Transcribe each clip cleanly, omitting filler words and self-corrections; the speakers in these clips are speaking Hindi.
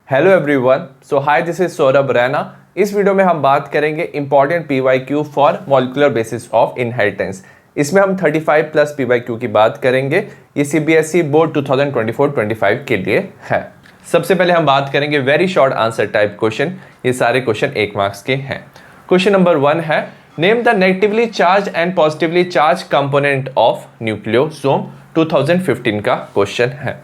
Hello everyone, so hi, this is Saurabh Raina. इस वीडियो में हम बात करेंगे important PYQ for molecular basis of inheritance. इसमें हम 35 प्लस पीवाईक्यू की बात करेंगे। ये सीबीएसई बोर्ड 2024-25 के लिए है। सबसे पहले हम बात करेंगे very short answer type question. ये सारे क्वेश्चन 1 मार्क्स के हैं। क्वेश्चन नंबर 1 है, name the negatively charge and positively charge component of nucleosome. 2015 का क्वेश्चन है।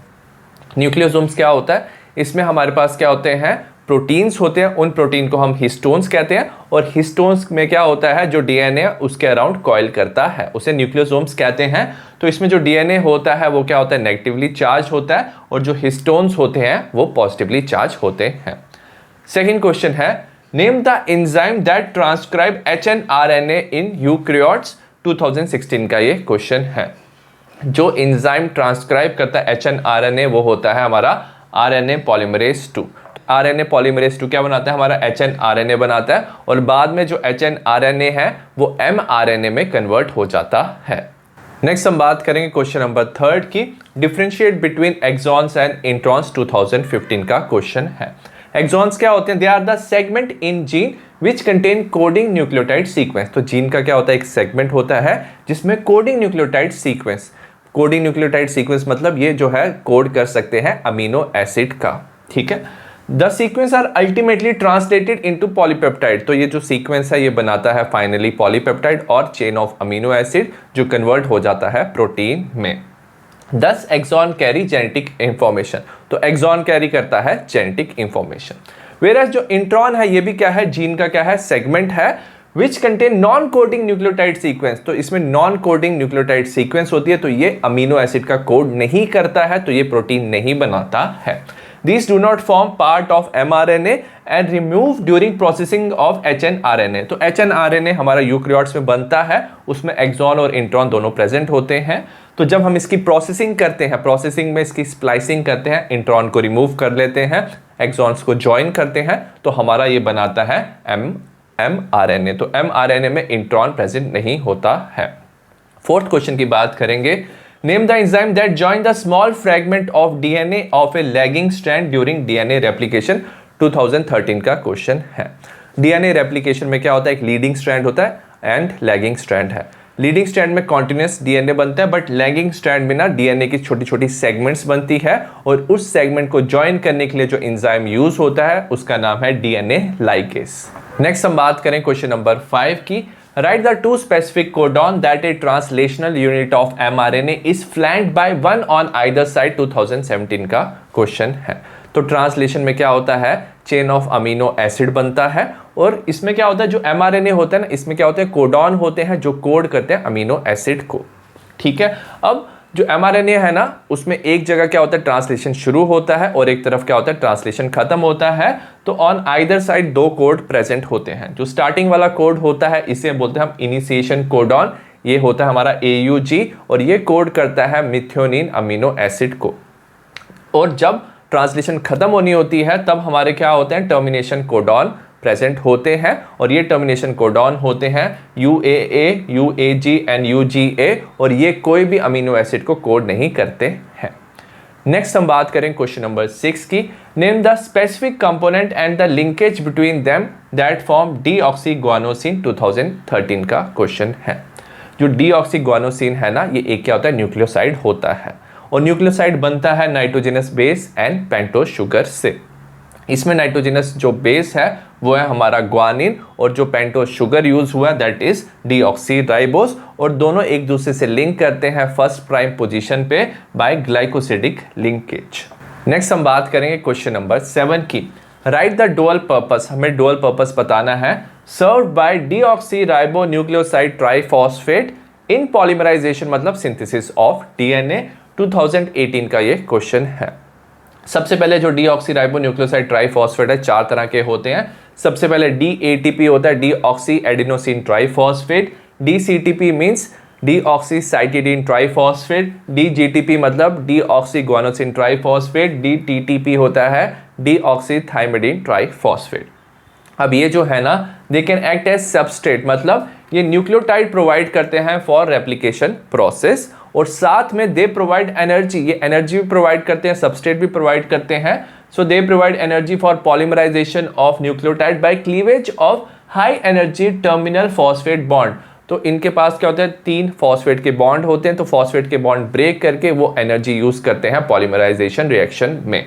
न्यूक्लियोसोम्स क्या होता है? इसमें हमारे पास क्या होते हैं? प्रोटीन्स होते हैं। उन प्रोटीन को हम हिस्टोन्स कहते हैं, और हिस्टोन्स में क्या होता है? जो डीएनए उसके अराउंड कॉइल करता है, उसे न्यूक्लियोसोम्स कहते हैं। तो इसमें जो डीएनए होता है वो क्या होता है? नेगेटिवली चार्ज होता है, और जो हिस्टोन्स होते हैं वो पॉजिटिवली चार्ज होते हैं। सेकेंड क्वेश्चन है, name the enzyme that transcribe hnRNA in eukaryotes. 2016 का ये क्वेश्चन है। जो एंजाइम ट्रांसक्राइब करता है एचएनआरएनए वो होता है हमारा आरएनए पॉलीमरेज 2। आरएनए पॉलीमरेज 2 क्या बनाता है? हमारा एचएनआरएनए बनाता है, और बाद में जो एचएनआरएनए है वो एमआरएनए में कन्वर्ट हो जाता है। नेक्स्ट हम बात करेंगे क्वेश्चन नंबर 3 की, differentiate between exons and introns. 2015 का क्वेश्चन है। एक्सॉन्स क्या होते हैं? They are the segment in gene which contain coding nucleotide sequence. तो जीन का क्या होता है? एक सेगमेंट होता है जिसमें coding nucleotide sequence. Coding nucleotide sequence मतलब ये जो है कोड कर सकते हैं अमीनो एसिड का। ठीक है। The sequence are ultimately translated into polypeptide. तो ये जो सीक्वेंस है ये बनाता है फाइनली पॉलीपेप्टाइड और चेन ऑफ अमीनो एसिड, जो कन्वर्ट हो जाता है प्रोटीन में। 10 एक्सॉन कैरी जेनेटिक इंफॉर्मेशन। तो एक्सॉन कैरी करता है जेनेटिक इंफॉर्मेशन। वेराज जो इंट्रॉन है ये भी क्या है? जीन का क्या है? सेगमेंट है which contain non coding nucleotide sequence. तो इसमें नॉन कोडिंग न्यूक्लियोटाइड सीक्वेंस होती है, तो ये अमीनो एसिड का कोड नहीं करता है, तो ये प्रोटीन नहीं बनाता है। These do not form part of mRNA and removed during processing of hnRNA। तो hnRNA हमारा यूकैरियोट्स में बनता है, उसमें एक्सॉन और इंट्रॉन दोनों प्रेजेंट होते हैं। तो जब हम इसकी प्रोसेसिंग करते हैं, प्रोसेसिंग में इसकी स्प्लाइसिंग करते हैं, इंट्रॉन को रिमूव कर लेते हैं, एक्सॉन्स को ज्वाइन करते हैं, तो हमारा ये बनाता है mRNA। तो mRNA में इंट्रॉन प्रेजेंट नहीं होता है। फोर्थ क्वेश्चन की बात करेंगे, name the enzyme that join the small fragment of DNA of A lagging strand during DNA replication. 2013 का क्वेश्चन है। डीएनए रेप्लिकेशन में क्या होता है? एक लीडिंग स्ट्रैंड होता है एंड लैगिंग स्ट्रैंड है। लीडिंग स्ट्रैंड में कॉन्टिन्यूस डीएनए बनता है, बट लैगिंग स्ट्रैंड में ना डीएनए की छोटी छोटी सेगमेंट्स बनती है, और उस सेगमेंट को ज्वाइन करने के लिए जो एंजाइम यूज होता है उसका नाम है डीएनए लाइगेस। नेक्स्ट हम बात करें क्वेश्चन नंबर 5 की, write the 2 specific codon that a translational unit of mRNA is flanked by 1 on either side। 2017 का क्वेश्चन है। तो ट्रांसलेशन में क्या होता है? चेन ऑफ अमीनो एसिड बनता है, और इसमें क्या होता है? जो mRNA होता है ना, इसमें क्या होता है? कोडॉन होते हैं जो कोड करते हैं अमीनो एसिड को। ठीक है। अब जो mRNA है ना, उसमें एक जगह क्या होता है? ट्रांसलेशन शुरू होता है, और एक तरफ क्या होता है? ट्रांसलेशन खत्म होता है। तो on either side 2 code present होते हैं। जो स्टार्टिंग वाला कोड होता है इसे बोलते हैं हम इनिशिएशन कोडॉन। ये होता है हमारा AUG, और ये कोड करता है मिथ्योनिन अमीनो एसिड को। और जब ट्रांसलेशन खत्म होनी होती है तब हमारे क्या होते हैं? टर्मिनेशन कोडॉन प्रेजेंट होते हैं, और ये टर्मिनेशन कोडॉन होते हैं UAA, UAG एंड UGA, और ये कोई भी अमीनो एसिड को कोड नहीं करते हैं। नेक्स्ट हम बात करें क्वेश्चन नंबर 6 की, name the specific component and the linkage between them that form deoxyguanosine. 2013 का क्वेश्चन है। जो डीऑक्सीग्वानोसिन है ना, ये एक क्या होता है? न्यूक्लियोसाइड होता है, और न्यूक्लियोसाइड बनता है nitrogenous base and pentose sugar से। इसमें नाइट्रोजनस जो बेस है वो है हमारा ग्वानिन, और जो पेंटोज शुगर यूज हुआ है दैट इज डीऑक्सीराइबोस, और दोनों एक दूसरे से लिंक करते हैं फर्स्ट प्राइम पोजीशन पे बाय ग्लाइकोसिडिक लिंकेज। नेक्स्ट हम बात करेंगे क्वेश्चन नंबर 7 की, राइट द डुअल पर्पस। हमें डुअल पर्पस बताना है। Served by deoxyribonucleoside triphosphate in polymerization, मतलब सिंथेसिस ऑफ डीएनए। 2018 का ये क्वेश्चन है। सबसे पहले जो डीऑक्सीराइबो न्यूक्लियोसाइड ट्राइफॉस्फेट है, 4 तरह के होते हैं। सबसे पहले DATP होता है, deoxyadenosine triphosphate. DCTP means deoxycytidine triphosphate. DGTP मतलब डीऑक्सीग्वानोसिन ट्राइफॉस्फेट। DTTP होता है डीऑक्सीथाइमिडीन ट्राइफॉस्फेट। अब ये जो है ना, they can act as substrate, मतलब ये न्यूक्लियोटाइड प्रोवाइड करते हैं फॉर रेप्लिकेशन प्रोसेस, और साथ में दे प्रोवाइड एनर्जी, ये एनर्जी भी प्रोवाइड करते हैं, सबस्ट्रेट भी प्रोवाइड करते हैं। So they provide energy for polymerization of nucleotide by cleavage of high energy terminal phosphate bond. तो इनके पास क्या होता है, 3 फॉस्फेट के बॉन्ड होते हैं, तो फॉस्फेट के बॉन्ड ब्रेक करके वो एनर्जी यूज करते हैं पॉलीमराइजेशन रिएक्शन में।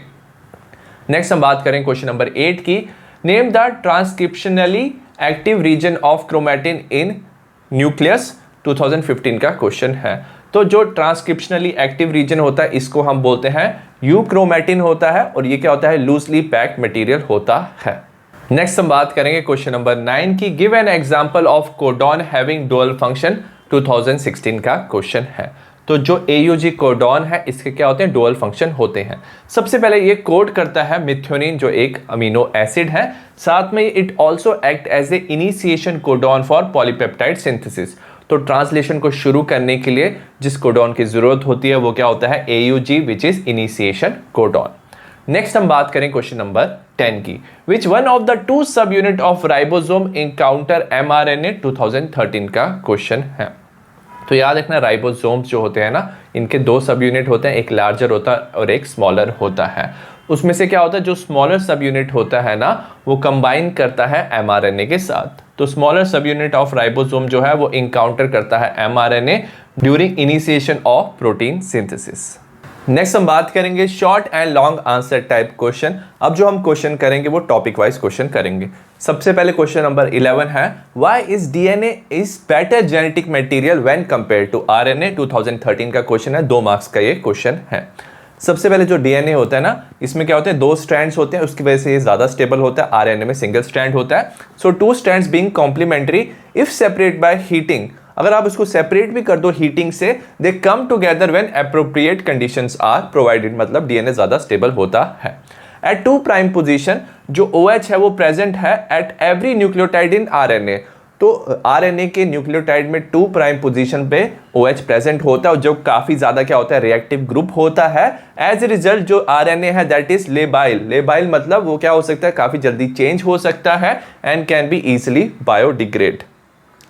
नेक्स्ट हम बात करें क्वेश्चन नंबर 8 की। Name the transcriptionally active region of chromatin in nucleus, 2015 का क्वेश्चन है। तो जो ट्रांसक्रिप्शनली एक्टिव रीजन होता है इसको हम बोलते हैं यूक्रोमैटिन होता है, और ये क्या होता है, लूजली पैक्ड मटेरियल होता है। नेक्स्ट हम बात करेंगे क्वेश्चन नंबर 9 की। Give an example of codon having dual function, 2016 का क्वेश्चन है। तो जो AUG कोडॉन है इसके क्या होते हैं, डुअल फंक्शन होते हैं। सबसे पहले ये कोड करता है मिथ्योनिन जो एक अमीनो एसिड है, साथ में it also act as a initiation codon for polypeptide synthesis. तो ट्रांसलेशन को शुरू करने के लिए जिस कोडॉन की जरूरत होती है वो क्या होता है, AUG which is initiation codon. Next हम बात करें क्वेश्चन नंबर 10 की। विच वन ऑफ द 2 सब unit of ribosome encounter mRNA, 2013 का क्वेश्चन है। तो याद रखना राइबोसोम्स जो होते हैं ना, इनके 2 सब यूनिट होते हैं, एक लार्जर होता है और एक स्मॉलर होता है। उसमें से क्या होता है, जो स्मॉलर सब यूनिट होता है ना वो कंबाइन करता है mRNA के साथ। तो स्मॉलर सब यूनिट ऑफ राइबोसोम जो है वो इनकाउंटर करता है mRNA during initiation of protein synthesis. Next हम बात करेंगे short and long answer type question. अब जो हम क्वेश्चन करेंगे वो टॉपिक वाइज क्वेश्चन करेंगे। सबसे पहले क्वेश्चन नंबर 11 है, why is DNA is better genetic material when compare to RNA, 2013 का क्वेश्चन है, 2 मार्क्स का ये क्वेश्चन है। सबसे पहले जो DNA होता है ना, इसमें क्या होते हैं, 2 स्ट्रैंड्स होते हैं, उसकी वजह से ये ज्यादा स्टेबल होता है। RNA में सिंगल स्ट्रैंड होता है। So 2 strands being complementary if separate by heating, अगर आप इसको सेपरेट भी कर दो हीटिंग से, they come together when appropriate conditions are provided, मतलब DNA ज्यादा स्टेबल होता है। एट 2 प्राइम पोजीशन जो OH है वो प्रेजेंट है at every nucleotide in RNA। तो RNA के न्यूक्लियोटाइड में 2 प्राइम पोजीशन पे OH प्रेजेंट होता है, और जो काफी ज्यादा क्या होता है, रिएक्टिव ग्रुप होता है। एज ए रिजल्ट जो RNA है दैट इज लेबाइल, लेबाइल मतलब वो क्या हो सकता है, काफी जल्दी चेंज हो सकता है and can be easily biodegrade.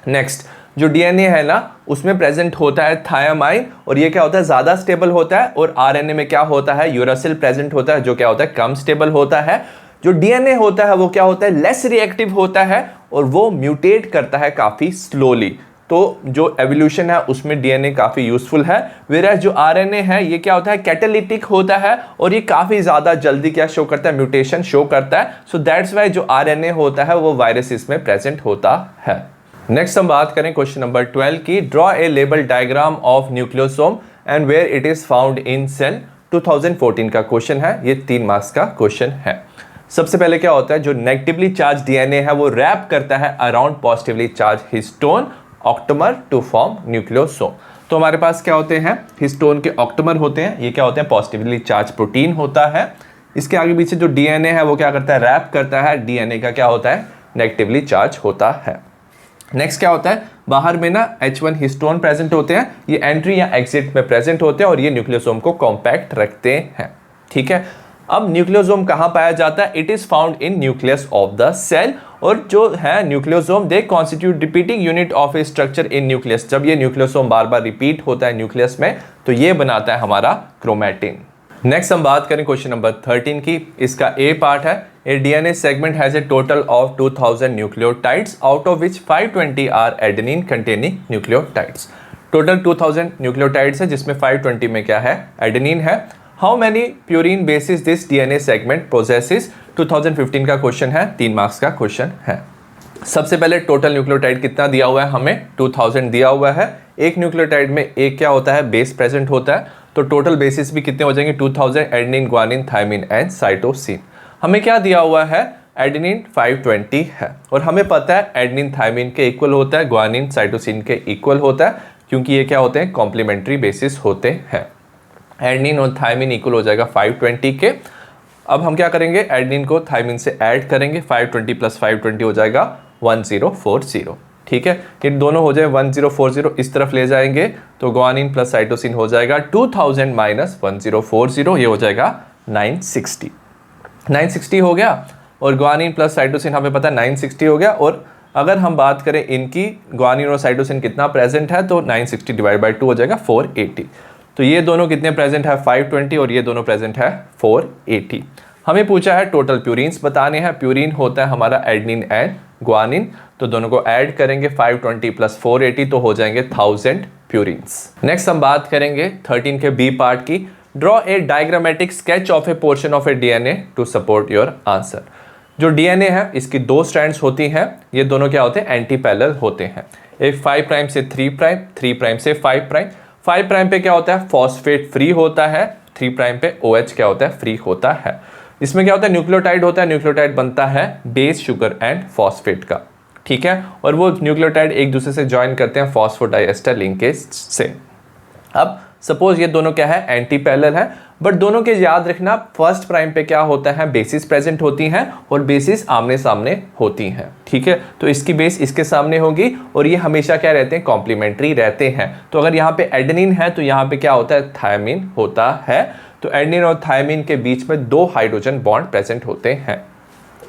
Next जो DNA है ना उसमें प्रेजेंट होता है थायामाइन, और ये क्या होता है, ज्यादा स्टेबल होता है। और RNA में क्या होता है, यूरासिल प्रेजेंट होता है जो क्या होता है, कम स्टेबल होता है। जो DNA होता है वो क्या होता है, लेस रिएक्टिव होता है और वो म्यूटेट करता है काफी स्लोली। तो जो एवोल्यूशन है उसमें DNA काफी यूजफुल है। वेयरएज जो RNA है ये क्या होता है, कैटालिटिक होता है, और ये काफी ज्यादा जल्दी क्या शो करता है, म्यूटेशन शो करता है। सो दैट्स वाई जो RNA होता है वो वायरसेस में प्रेजेंट होता है। नेक्स्ट हम बात करें क्वेश्चन नंबर 12 की। Draw a label diagram of nucleosome and where it is found in cell, 2014 का क्वेश्चन है। ये 3 मार्क्स का क्वेश्चन है। सबसे पहले क्या होता है, जो नेगेटिवली चार्ज DNA है वो रैप करता है around positively charge histone octamer to form nucleosome. तो हमारे पास क्या होते हैं, हिस्टोन के ऑक्टोमर होते हैं, ये क्या होते हैं, पॉजिटिवली चार्ज प्रोटीन होता है। इसके आगे पीछे जो DNA है वो क्या करता है, रैप करता है। DNA का क्या होता है, नेगेटिवली चार्ज होता है। नेक्स्ट क्या होता है, बाहर में ना H1 हिस्टोन प्रेजेंट होते हैं, ये एंट्री या एग्जिट में प्रेजेंट होते हैं और ये न्यूक्लियोसोम को कॉम्पैक्ट रखते हैं। ठीक है, अब न्यूक्लियोसोम कहाँ पाया जाता है, it is found in nucleus of the cell. और जो है nucleosome they constitute repeating unit of a structure in nucleus. जब ये न्यूक्लियोसोम बार बार रिपीट होता है न्यूक्लियस में तो ये बनाता है हमारा क्रोमैटिन। नेक्स्ट हम बात करें क्वेश्चन नंबर 13 की। इसका ए पार्ट है, ए DNA segment has a total of 2000 nucleotides out of which 520 are adenine containing nucleotides। Total 2000 nucleotides है जिसमें 520 में क्या है, एडेनिन है। How many purine basis this DNA segment possesses, 2015 का क्वेश्चन है, 3 मार्क्स का क्वेश्चन है। सबसे पहले टोटल न्यूक्लियोटाइड कितना दिया हुआ है, हमें 2000 दिया हुआ है। एक न्यूक्लियोटाइड में एक क्या होता है, बेस प्रेजेंट होता है। तो टोटल बेसिस भी कितने हो जाएंगे, 2000 adenine, guanine, thymine and cytosine. हमें क्या दिया हुआ है, एडेनिन 520 है, और हमें पता है एडेनिन थायमिन के इक्वल होता है, ग्वानिन साइटोसिन के इक्वल होता है, क्योंकि ये क्या होते हैं, कॉम्प्लीमेंट्री बेसिस होते हैं। एडेनिन और थायमिन इक्वल हो जाएगा 520 के। अब हम क्या करेंगे, एडेनिन को थायमिन से ऐड करेंगे, 520 प्लस 520 हो जाएगा 1040। ठीक है, ये दोनों हो जाए 1040, इस तरफ ले जाएंगे तो ग्वानिन प्लस साइटोसिन हो जाएगा 2000 माइनस 1040, ये हो जाएगा 960 हो गया। और ग्वानिन प्लस साइटोसिन हमें पता है 960 हो गया। और अगर हम बात करें इनकी ग्वानिन और साइटोसिन कितना प्रेजेंट है तो 960 डिवाइड बाई 2 हो जाएगा 480। तो ये दोनों कितने प्रेजेंट है 520 और ये दोनों प्रेजेंट है 480। हमें पूछा है टोटल प्यूरिन्स बताने हैं। प्यूरिन होता है हमारा एडनिन एंड ग्वानिन, तो दोनों को ऐड करेंगे 520 प्लस 480 तो हो जाएंगे 1000 प्यूरिन्स। नेक्स्ट हम बात करेंगे 13 के बी पार्ट की। Draw a diagrammatic sketch of a portion of a DNA to support your answer. जो डीएनए है इसकी 2 स्ट्रैंड्स होती हैं, ये दोनों क्या होते हैं एंटी पैरेलल होते हैं। एक 5 प्राइम से 3 प्राइम, 3 प्राइम से 5 प्राइम। 5 प्राइम पे क्या होता है फॉस्फेट फ्री होता है, 3 प्राइम पे OH क्या होता है फ्री होता है। इसमें क्या होता है न्यूक्लियोटाइड होता है, न्यूक्लियोटाइड बनता है बेस शुगर एंड फॉस्फेट का, ठीक है। और वो न्यूक्लियोटाइड एक दूसरे से ज्वाइन करते हैं फॉस्फोडाइएस्टर लिंकेज से। अब सपोज ये दोनों क्या है एंटी पैरेलल है, बट दोनों के याद रखना फर्स्ट प्राइम पे क्या होता है बेसिस प्रेजेंट होती हैं और बेसिस आमने सामने होती हैं, ठीक है। तो इसकी बेस इसके सामने होगी और ये हमेशा क्या रहते हैं कॉम्प्लीमेंट्री रहते हैं। तो अगर यहाँ पे एडेनिन है तो यहाँ पे क्या होता है थायमिन होता है। तो एडेनिन और थायमिन के बीच में 2 हाइड्रोजन बॉन्ड प्रेजेंट होते हैं।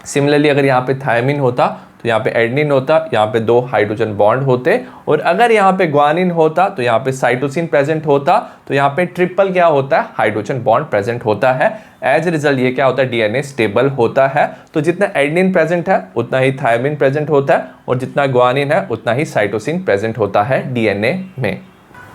सिमिलरली अगर यहाँ पे थायमिन होता तो यहाँ पे एडेनिन होता, यहाँ पे 2 हाइड्रोजन बॉन्ड होते। और अगर यहाँ पे ग्वानिन होता तो यहाँ पे साइटोसिन प्रेजेंट होता, तो यहाँ पे ट्रिपल क्या होता है हाइड्रोजन बॉन्ड प्रेजेंट होता है। एज रिजल्ट ये क्या होता है डीएनए स्टेबल होता है। तो जितना एडेनिन प्रेजेंट है उतना ही थायमिन प्रेजेंट होता है और जितना ग्वानिन है उतना ही साइटोसिन प्रेजेंट होता है डीएनए में।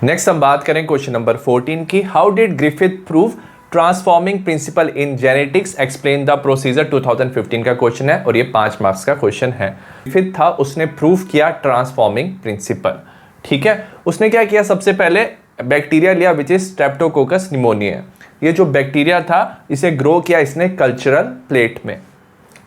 नेक्स्ट हम बात करें क्वेश्चन नंबर 14 की। How did Griffith prove transforming principle in genetics explain the procedure. 2015 का क्वेश्चन है और ये 5 मार्क्स का क्वेश्चन है। ग्रिफिथ था उसने प्रूव किया ट्रांसफॉर्मिंग प्रिंसिपल, ठीक है। उसने क्या किया सबसे पहले बैक्टीरिया लिया विच इज स्ट्रेप्टोकोकस निमोनिया। ये जो बैक्टीरिया था इसे ग्रो किया इसने कल्चरल प्लेट में।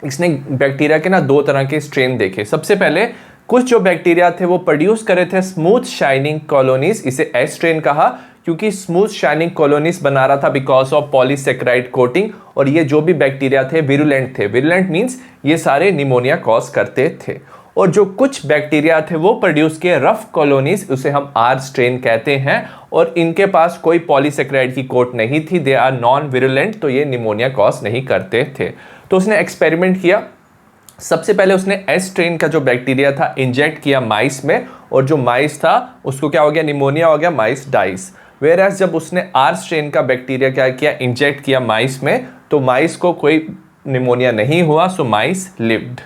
इसने बैक्टीरिया के ना 2 तरह के स्ट्रेन देखे। सबसे पहले कुछ जो बैक्टीरिया थे वो प्रोड्यूस करे थे स्मूथ शाइनिंग कॉलोनीज, इसे एस स्ट्रेन कहा क्योंकि स्मूथ शाइनिंग कॉलोनीज बना रहा था बिकॉज ऑफ पॉलीसेक्राइड कोटिंग। और ये जो भी बैक्टीरिया थे विरुलेंट थे। विरुलेंट मींस ये सारे निमोनिया कॉज करते थे। और जो कुछ बैक्टीरिया थे वो प्रोड्यूस किए रफ कॉलोनीज, उसे हम आर स्ट्रेन कहते हैं। और इनके पास कोई पॉलीसेक्राइड की कोट नहीं थी, दे आर नॉन विरुलेंट, तो ये निमोनिया कॉज नहीं करते थे। तो उसने एक्सपेरिमेंट किया। सबसे पहले उसने एस स्ट्रेन का जो बैक्टीरिया था इंजेक्ट किया माइस में, और जो माइस था उसको क्या हो गया निमोनिया हो गया, माइस डाइस। वेयर एज जब उसने आर स्ट्रेन का बैक्टीरिया क्या किया इंजेक्ट किया माइस में, तो माइस को कोई निमोनिया नहीं हुआ, सो माइस लिव्ड।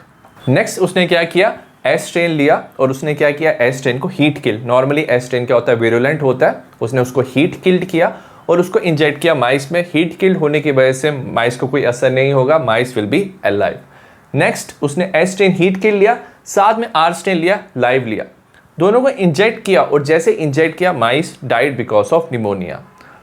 नेक्स्ट उसने क्या किया एस स्ट्रेन लिया और उसने क्या किया एस स्ट्रेन को heat kill. Normally S strain क्या होता है विरुलेंट होता है, उसने उसको हीट किल्ड किया और उसको इंजेक्ट किया माइस में। हीट किल्ड होने की वजह से माइस को कोई असर नहीं होगा, माइस विल बी अलाइव। नेक्स्ट उसने एस स्ट्रेन हीट किल लिया, साथ में आर स्ट्रेन लिया लाइव लिया, दोनों को इंजेक्ट किया और जैसे इंजेक्ट किया mice died because of pneumonia.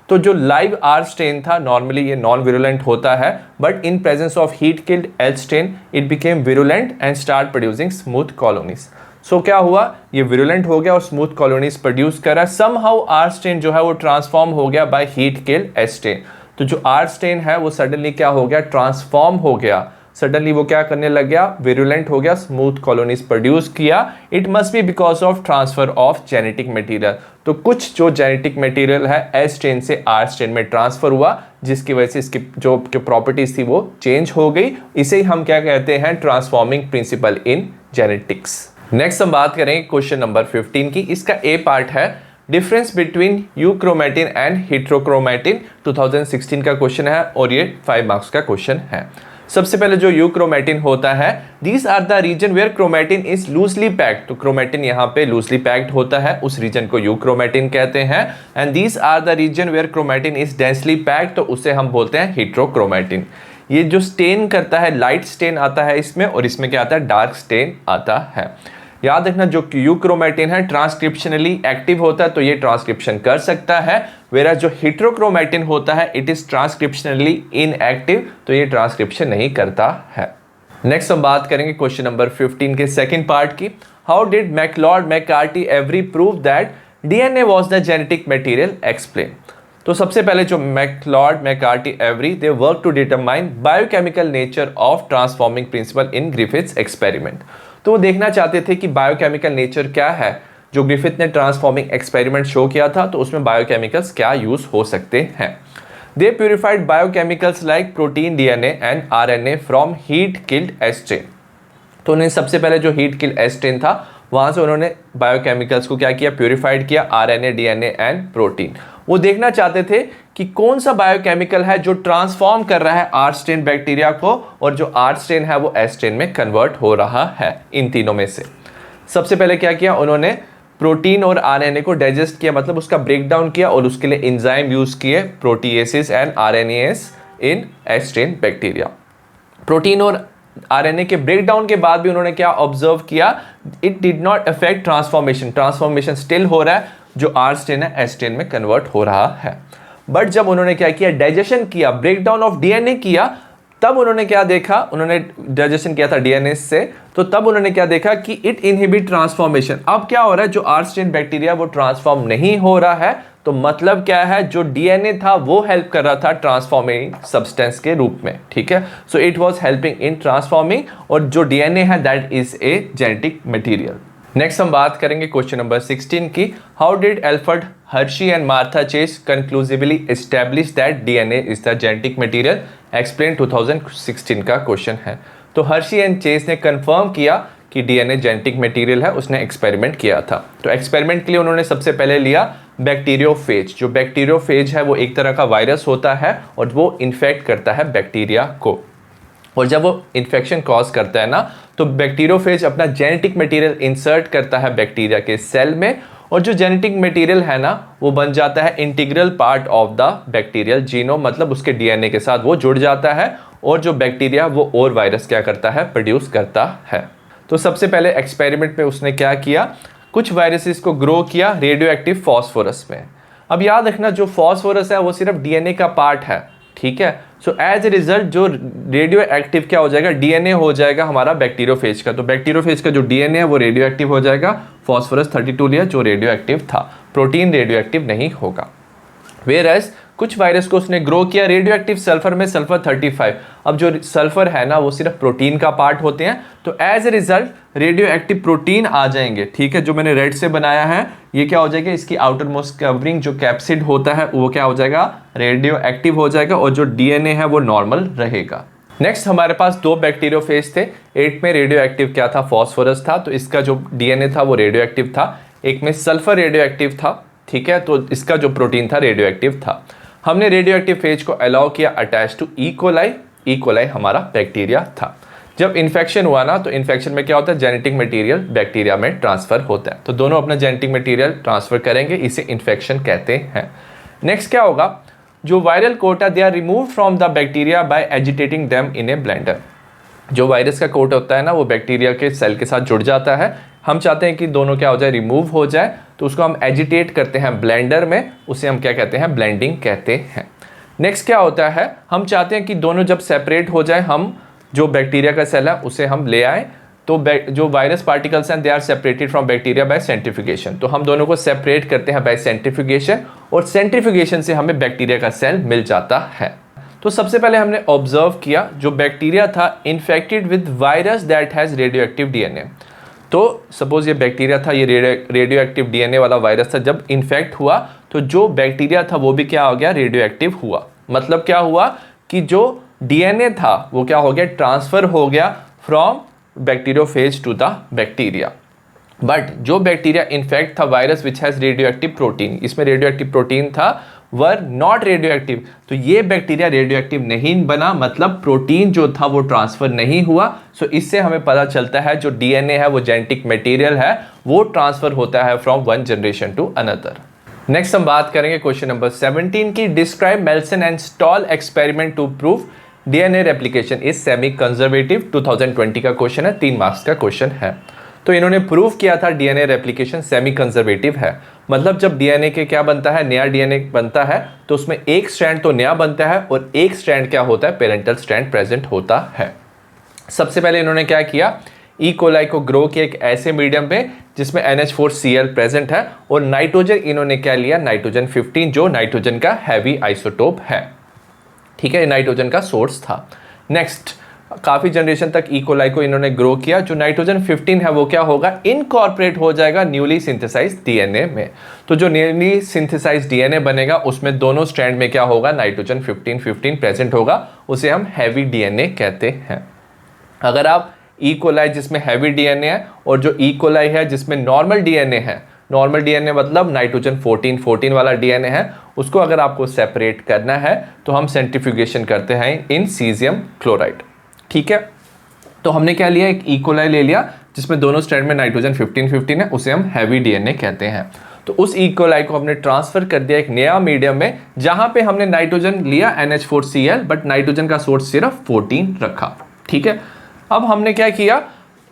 तो जो लाइव आर स्ट्रेन था नॉर्मली ये नॉन विरुलेंट होता है, but in presence of heat killed H strain it became virulent and start producing smooth colonies. So क्या हुआ ये विरुलेंट हो गया और स्मूथ कॉलोनीज प्रोड्यूस कर रहा है। समहाउ आर स्ट्रेन जो है वो ट्रांसफॉर्म हो गया by heat killed H strain. तो जो आर स्ट्रेन है वो सडनली क्या हो गया ट्रांसफॉर्म हो गया, सडनली वो क्या करने लग गया विरुलेंट हो गया, स्मूथ कॉलोनीज प्रोड्यूस किया। It must be because of transfer of genetic material. तो कुछ जो जेनेटिक मटेरियल है एस स्ट्रेन से आर स्ट्रेन में ट्रांसफर हुआ, जिसकी वजह से इसकी जो प्रॉपर्टीज थी वो चेंज हो गई। इसे हम क्या कहते हैं transforming principle in genetics. Next हम बात करेंगे क्वेश्चन नंबर 15 की। इसका ए पार्ट है difference between euchromatin and heterochromatin. 2016 का क्वेश्चन है और ये 5 मार्क्स का क्वेश्चन है। सबसे पहले जो यूक्रोमेटिन होता है, these are the region where chromatin is loosely packed. तो क्रोमेटिन यहाँ पे लूजली पैक्ड होता है, उस रीजन को यूक्रोमेटिन कहते हैं। And these are the region where chromatin is densely packed, तो उसे हम बोलते हैं हेट्रोक्रोमेटिन। ये जो स्टेन करता है लाइट स्टेन आता है इसमें, और इसमें क्या आता है डार्क स्टेन आता है। याद रखना जो यूक्रोमेटिन है ट्रांसक्रिप्शनली एक्टिव होता है, तो ये ट्रांसक्रिप्शन कर सकता है। वेराज जो हेट्रोक्रोमेटिन होता है इट इज ट्रांसक्रिप्शनली इनएक्टिव, तो ये ट्रांसक्रिप्शन नहीं करता है। नेक्स्ट हम बात करेंगे क्वेश्चन नंबर 15 के सेकंड पार्ट की। How did MacLeod McCarty Avery prove that DNA was the genetic material explain. तो सबसे पहले जो MacLeod McCarty Avery they work to determine biochemical nature of transforming principle in Griffith's experiment. तो वो देखना चाहते थे कि बायोकेमिकल नेचर क्या है। जो ग्रिफिथ ने ट्रांसफॉर्मिंग एक्सपेरिमेंट शो किया था तो उसमें बायोकेमिकल्स क्या यूज हो सकते हैं। They purified biochemicals like protein DNA and RNA from heat killed H strain. तो उन्होंने सबसे पहले जो हीट किल एस स्ट्रेन था वहाँ से उन्होंने बायोकेमिकल्स को क्या किया, प्योरीफाइड किया, आरएनए, डीएनए एंड प्रोटीन। वो देखना चाहते थे कि कौन सा बायोकेमिकल है जो ट्रांसफॉर्म कर रहा है आर स्ट्रेन बैक्टीरिया को, और जो आर स्ट्रेन है वो एस स्ट्रेन में कन्वर्ट हो रहा है। इन तीनों में से सबसे पहले क्या किया उन्होंने, प्रोटीन और आरएनए को डाइजेस्ट किया, मतलब उसका ब्रेक डाउन किया, और उसके लिए एंजाइम यूज किए, proteases and RNS in S strain bacteria. Protein और आरएनए के ब्रेक डाउन के बाद भी उन्होंने क्या ऑब्जर्व किया, it did not affect transformation, transformation still हो रहा है, जो आर स्ट्रेन है एस स्ट्रेन में कन्वर्ट हो रहा है। बट जब उन्होंने क्या किया, डाइजेशन किया, ब्रेक डाउन ऑफ डीएनए किया, तब उन्होंने क्या देखा, उन्होंने डाइजेशन किया था डीएनए से, तो तब उन्होंने क्या देखा कि इट इनहिबिट ट्रांसफॉर्मेशन। अब क्या हो रहा है, जो आर स्ट्रेन बैक्टीरिया वो ट्रांसफॉर्म नहीं हो रहा है, तो मतलब क्या है, जो डीएनए था वो हेल्प कर रहा था ट्रांसफॉर्मिंग सब्सटेंस के रूप में, ठीक है। So it was helping in transforming, और जो डीएनए है that is a genetic material. Next हम बात करेंगे क्वेश्चन नंबर 16 की, how did Alfred Hershey and Martha Chase conclusively establish that DNA is the genetic material, explain 2016 का क्वेश्चन है। तो हर्शी एंड चेस ने कंफर्म किया कि डीएनए जेनेटिक मटेरियल है, उसने एक्सपेरिमेंट किया था। तो एक्सपेरिमेंट के लिए उन्होंने सबसे पहले लिया बैक्टीरियोफेज। जो बैक्टीरियोफेज है वो एक तरह का वायरस होता है और वो इन्फेक्ट करता है बैक्टीरिया को, और जब वो इन्फेक्शन कॉज करता है ना, तो बैक्टीरियोफेज अपना जेनेटिक मटेरियल इंसर्ट करता है बैक्टीरिया के सेल में, और जो जेनेटिक मटेरियल है ना वो बन जाता है integral part of the bacterial genome, मतलब उसके डीएनए के साथ वो जुड़ जाता है, और जो बैक्टीरिया वो और वायरस क्या करता है, प्रोड्यूस करता है। तो सबसे पहले एक्सपेरिमेंट में उसने क्या किया, कुछ वायरसेस को ग्रो किया रेडियो एक्टिव फॉस्फोरस में। अब याद रखना, जो फॉस्फोरस है वो सिर्फ डीएनए का पार्ट है, ठीक है। सो एज ए रिजल्ट जो रेडियो एक्टिव क्या हो जाएगा, डीएनए हो जाएगा हमारा बैक्टीरियोफेज का। तो बैक्टीरियोफेज का जो डीएनए है वो रेडियो एक्टिव हो जाएगा, फॉस्फोरस 32 लिया जो रेडियो एक्टिव था, प्रोटीन रेडियो एक्टिव नहीं होगा। वेयरएज कुछ वायरस को उसने ग्रो किया रेडियो एक्टिव सल्फर में, सल्फर 35। अब जो सल्फर है ना वो सिर्फ प्रोटीन का पार्ट होते हैं, तो as a result radioactive protein आ जाएंगे, ठीक है। जो मैंने रेड से बनाया है ये क्या हो जाएगा, इसकी आउटर मोस्ट कवरिंग जो कैप्सिड होता है वो क्या हो जाएगा, रेडियो एक्टिव हो जाएगा, और जो डीएनए है वो नॉर्मल रहेगा। नेक्स्ट हमारे पास दो बैक्टीरियोफेज थे, एक में रेडियो एक्टिव क्या था, फॉस्फोरस था, तो इसका जो डीएनए था वो रेडियो एक्टिव था। एक में सल्फर रेडियो एक्टिव था, ठीक है, तो इसका जो प्रोटीन था रेडियो एक्टिव था। हमने रेडियो एक्टिव फेज को अलाउ किया अटैच टू इकोलाई, इकोलाई हमारा बैक्टीरिया था। जब इन्फेक्शन हुआ ना, तो इन्फेक्शन में क्या होता है, जेनेटिक मटेरियल बैक्टीरिया में ट्रांसफर होता है, तो दोनों अपना जेनेटिक मटेरियल ट्रांसफर करेंगे, इसे इन्फेक्शन कहते हैं। नेक्स्ट क्या होगा, जो वायरल कोट है they are remove from the bacteria by agitating them in a blender. जो वायरस का कोट होता है ना वो बैक्टीरिया के सेल के साथ जुड़ जाता है, हम चाहते हैं कि दोनों क्या हो जाए, रिमूव हो जाए, तो उसको हम एजिटेट करते हैं ब्लेंडर में, उसे हम क्या कहते हैं, ब्लेंडिंग कहते हैं। नेक्स्ट क्या होता है, हम चाहते हैं कि दोनों जब सेपरेट हो जाए, हम जो बैक्टीरिया का सेल है उसे हम ले आए, तो जो वायरस पार्टिकल्स हैं they are separated from bacteria by centrifugation, तो हम दोनों को सेपरेट करते हैं बाय सेंट्रीफ्यूगेशन, और सेंट्रीफ्यूगेशन से हमें बैक्टीरिया का सेल मिल जाता है। तो सबसे पहले हमने ऑब्जर्व किया जो बैक्टीरिया था infected with virus that has radio active DNA. तो सपोज ये बैक्टीरिया था, ये रेडियो एक्टिव डीएनए वाला वायरस था, जब इन्फेक्ट हुआ तो जो बैक्टीरिया था वो भी क्या हो गया, रेडियो एक्टिव हुआ। मतलब क्या हुआ कि जो डीएनए था वो क्या हो गया, ट्रांसफर हो गया from bacteriophage to the bacteria. But जो बैक्टीरिया इन्फेक्ट था virus which has radioactive protein, इसमें रेडियो एक्टिव प्रोटीन था, वर नॉट रेडियो एक्टिव, तो ये बैक्टीरिया रेडियो एक्टिव नहीं बना, मतलब प्रोटीन जो था वो ट्रांसफर नहीं हुआ। सो इससे हमें पता चलता है जो डीएनए है वो जेनेटिक मटेरियल है, वो ट्रांसफर होता है from one generation to another. Next हम बात करेंगे क्वेश्चन नंबर 17 की, describe Meselson and Stahl experiment to prove DNA replication is semi conservative. 2020 का क्वेश्चन है, 3 मार्क्स का क्वेश्चन है। तो इन्होंने प्रूव किया था डीएनए रेप्लिकेशन सेमी कंजर्वेटिव है, मतलब जब डीएनए के क्या बनता है, नया डीएनए बनता है, तो उसमें एक स्ट्रैंड तो नया बनता है और एक स्ट्रैंड क्या होता है, पेरेंटल स्ट्रैंड प्रेजेंट होता है। सबसे पहले इन्होंने क्या किया, ई कोलाई को ग्रो किया एक ऐसे मीडियम पे जिसमें NH4Cl प्रेजेंट है, और नाइट्रोजन इन्होंने क्या लिया, नाइट्रोजन 15, जो नाइट्रोजन का हैवी आइसोटोप है, ठीक है, नाइट्रोजन का सोर्स था। नेक्स्ट काफ़ी जनरेशन तक ई कोलाई को इन्होंने ग्रो किया, जो नाइट्रोजन 15 है वो क्या होगा, इनकॉर्पोरेट हो जाएगा न्यूली सिंथेसाइज डीएनए में। तो जो न्यूली सिंथेसाइज डीएनए बनेगा उसमें दोनों स्ट्रैंड में क्या होगा, नाइट्रोजन 15 प्रेजेंट होगा, उसे हम हैवी डीएनए कहते हैं। अगर आप ई कोलाई जिसमें हैवी डीएनए है और जो ई कोलाई है जिसमें नॉर्मल डीएनए है, नॉर्मल डीएनए मतलब नाइट्रोजन 14 वाला डीएनए है, उसको अगर आपको सेपरेट करना है तो हम सेंट्रीफ्यूगेशन करते हैं इन सीजियम क्लोराइड। ठीक है, तो हमने क्या लिया, एक ई कोलाई ले लिया जिसमें दोनों स्ट्रैंड में नाइट्रोजन 15 है, उसे हम हैवी डीएनए कहते हैं। तो उस ई कोलाई को हमने ट्रांसफर कर दिया एक नया मीडियम में जहां पे हमने नाइट्रोजन लिया NH4Cl, बट नाइट्रोजन का सोर्स सिर्फ 14 रखा। ठीक है, अब हमने क्या किया,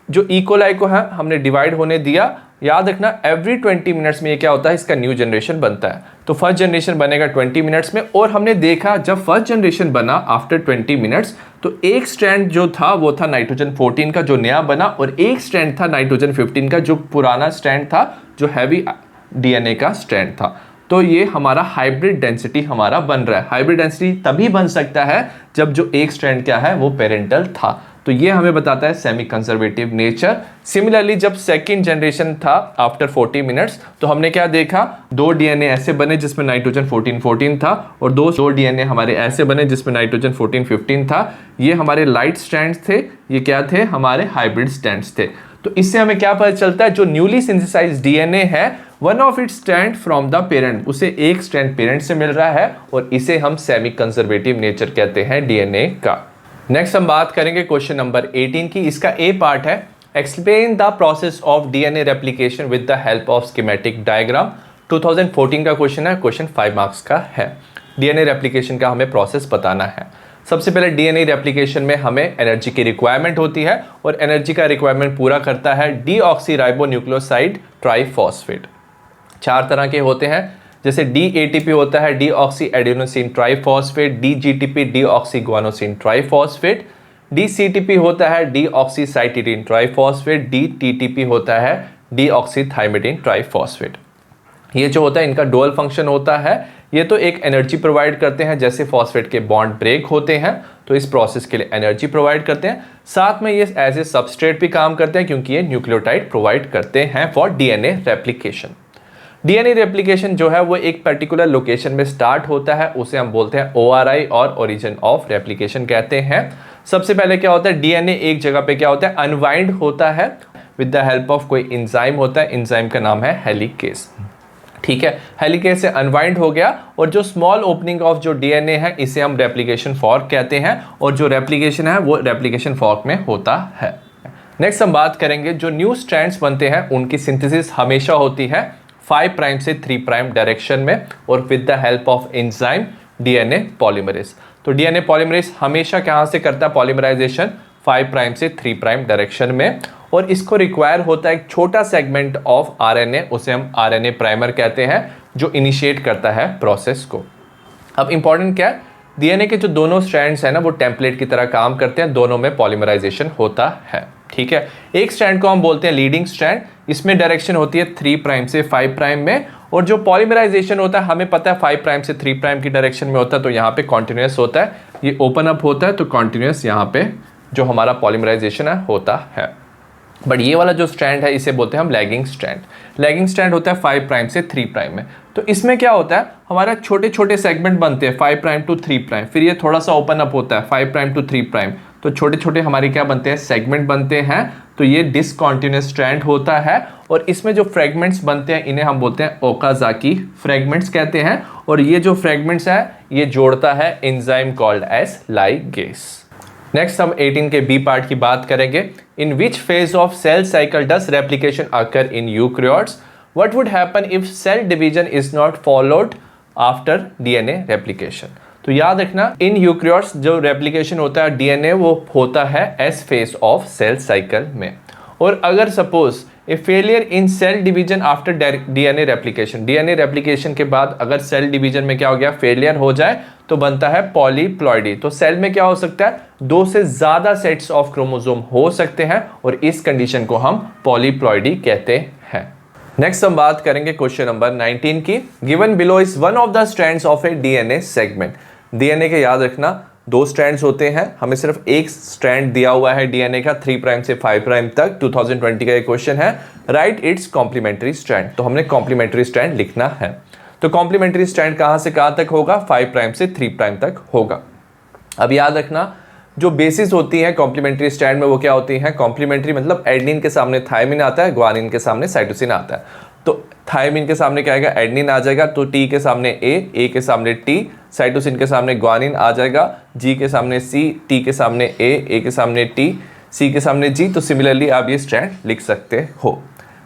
जो ई कोलाई को है हमने डिवाइड होने दिया। याद रखना एवरी 20 मिनट्स में ये क्या होता है, इसका न्यू जनरेशन बनता है। तो फर्स्ट जनरेशन बनेगा 20 मिनट्स में, और हमने देखा जब फर्स्ट जनरेशन बना आफ्टर 20 मिनट्स तो एक स्ट्रैंड जो था वो था नाइट्रोजन 14 का जो नया बना, और एक स्ट्रैंड था नाइट्रोजन 15 का जो पुराना स्ट्रैंड था, जो हैवी डीएनए का स्ट्रैंड था। तो ये हमारा हाइब्रिड डेंसिटी हमारा बन रहा है। हाइब्रिड डेंसिटी तभी बन सकता है जब जो एक स्ट्रैंड क्या है वो पेरेंटल था। तो ये हमें बताता है सेमी कंजर्वेटिव नेचर। सिमिलरली जब सेकंड जनरेशन था आफ्टर 40 मिनट्स तो हमने क्या देखा, दो डीएनए ऐसे बने जिसमें नाइट्रोजन 14 था, और दो डीएनए हमारे ऐसे बने जिसमें नाइट्रोजन 14-15 था। ये हमारे लाइट स्ट्रैंड्स थे, ये क्या थे, हमारे हाइब्रिड स्ट्रैंड्स थे। तो इससे हमें क्या पता चलता है, जो न्यूली सिंथेसाइज्ड डीएनए है one of its strand from the parent, उसे एक स्ट्रैंड पेरेंट से मिल रहा है, और इसे हम सेमी कंजर्वेटिव नेचर कहते हैं डीएनए का। नेक्स्ट हम बात करेंगे क्वेश्चन नंबर 18 की। इसका ए पार्ट है, explain the process of DNA replication with the help of schematic diagram. 2014 का क्वेश्चन है, क्वेश्चन 5 मार्क्स का है। डीएनए रेप्लिकेशन का हमें प्रोसेस बताना है। सबसे पहले डीएनए रेप्लिकेशन में हमें एनर्जी की रिक्वायरमेंट होती है, और एनर्जी का रिक्वायरमेंट पूरा करता है डीऑक्सीराइबोन्यूक्लियोसाइड ट्राइफॉस्फेट। 4 तरह के होते हैं, जैसे DATP होता है deoxyadenosine triphosphate, DGTP deoxyguanosine triphosphate, DCTP होता है डीऑक्सीसाइटिडीन ट्राइफॉस्फेट, DTTP होता है डीऑक्सीथाइमिडीन ट्राइफॉस्फेट। ये जो होता है इनका डुअल फंक्शन होता है। ये तो एक एनर्जी प्रोवाइड करते हैं, जैसे फॉस्फेट के बॉन्ड ब्रेक होते हैं तो इस प्रोसेस के लिए एनर्जी प्रोवाइड करते हैं। साथ में ये एज ए सबस्ट्रेट भी काम करते हैं क्योंकि ये न्यूक्लियोटाइड प्रोवाइड करते हैं for DNA replication. DNA replication जो है वो एक पर्टिकुलर लोकेशन में स्टार्ट होता है, उसे हम बोलते हैं ORI और ओरिजिन ऑफ रेप्लिकेशन कहते हैं। सबसे पहले क्या होता है, डीएनए एक जगह पे क्या होता है, अनवाइंड होता है विद द हेल्प ऑफ कोई एंजाइम होता है, एंजाइम का नाम है हेलिकेस। ठीक है, हेलिकेस से अनवाइंड हो गया, और जो स्मॉल ओपनिंग ऑफ जो डीएनए है इसे हम रेप्लिकेशन फॉर्क कहते हैं, और जो रेप्लिकेशन है वो रेप्लिकेशन फॉर्क में होता है। नेक्स्ट हम बात करेंगे, जो न्यू स्ट्रैंड्स बनते हैं उनकी सिंथेसिस हमेशा होती है 5 प्राइम से 3 प्राइम डायरेक्शन में, और with the help of enzyme DNA polymerase. तो डीएनए पॉलीमरेज हमेशा कहाँ से करता है पॉलीमराइजेशन, 5 प्राइम से 3 प्राइम डायरेक्शन में, और इसको रिक्वायर होता है एक छोटा सेगमेंट ऑफ आरएनए, उसे हम आरएनए प्राइमर कहते हैं, जो इनिशिएट करता है प्रोसेस को। अब इंपॉर्टेंट क्या है, डीएनए के जो दोनों स्ट्रैंड्स हैं ना वो टेम्पलेट की तरह काम करते हैं, दोनों में पॉलीमराइजेशन होता है। ठीक है, एक स्ट्रैंड को हम बोलते हैं लीडिंग स्ट्रैंड, इसमें डायरेक्शन होती है 3 प्राइम से 5 प्राइम में, और जो पॉलीमराइजेशन होता है हमें पता है 5 प्राइम से 3 प्राइम की डायरेक्शन में होता है, तो यहाँ पे कॉन्टिन्यूस होता है, ये ओपन अप होता है तो कॉन्टिन्यूस यहाँ पे जो हमारा पॉलीमराइजेशन है होता है। बट ये वाला जो स्ट्रैंड है इसे बोलते हैं हम लैगिंग स्ट्रैंड। लैगिंग स्ट्रैंड होता है 5 प्राइम से 3 प्राइम में। तो इसमें क्या होता है, हमारा छोटे छोटे सेगमेंट बनते हैं 5 प्राइम टू 3 प्राइम, फिर ये थोड़ा सा ओपन अप होता है 5 प्राइम टू 3 प्राइम, तो छोटे छोटे हमारे क्या बनते हैं, सेगमेंट बनते हैं। तो ये डिसकॉन्टिन्यूस स्ट्रैंड होता है, और इसमें जो फ्रेगमेंट्स बनते हैं इन्हें हम बोलते हैं ओकाजाकी फ्रेगमेंट्स कहते हैं, और ये जो फ्रेगमेंट्स है ये जोड़ता है enzyme called as ligase. Next हम 18 के बी पार्ट की बात करेंगे। In which phase of cell cycle does replication occur in eukaryotes? What would happen if cell division is not followed after DNA replication? तो याद रखना, इन यूकैरियोट्स जो रेप्लिकेशन होता है डीएनए वो होता है S phase of cell cycle में, और अगर suppose a failure in cell division after DNA replication, DNA replication के बाद अगर सेल डिवीजन में क्या हो गया, फेलियर हो जाए तो बनता है पॉलीप्लॉइडी। तो सेल में क्या हो सकता है, 2 से ज्यादा सेट्स ऑफ क्रोमोसोम हो सकते हैं, और इस कंडीशन को हम पॉलीप्लॉइडी कहते हैं। नेक्स्ट हम बात करेंगे क्वेश्चन नंबर 19 की। Given below is one of the strands of a DNA segment. DNA के याद रखना 2 स्ट्रैंड्स होते हैं, हमें सिर्फ एक स्ट्रैंड दिया हुआ है डीएनए का 3 प्राइम से 5 प्राइम तक। 2020 का ये क्वेश्चन है, राइट इट्स कॉम्प्लीमेंट्री स्ट्रैंड। तो हमने कॉम्प्लीमेंट्री स्ट्रैंड लिखना है। तो कॉम्प्लीमेंट्री स्ट्रैंड कहां से कहां तक होगा, 5 प्राइम से 3 प्राइम तक होगा। अब याद रखना, जो बेसिस होती हैं कॉम्प्लीमेंट्री स्ट्रैंड में वो क्या होती हैं, कॉम्प्लीमेंट्री मतलब एडेनिन के सामने थायमिन आता है, ग्वानिन के सामने साइटोसिन आता है। तो थायमिन के सामने क्या आएगा, एडेनिन आ जाएगा, तो टी के सामने ए के सामने टी, साइटोसिन के सामने ग्वानिन आ जाएगा, जी के सामने सी, टी के सामने ए के सामने टी, सी के सामने जी। तो सिमिलरली आप ये स्ट्रैंड लिख सकते हो।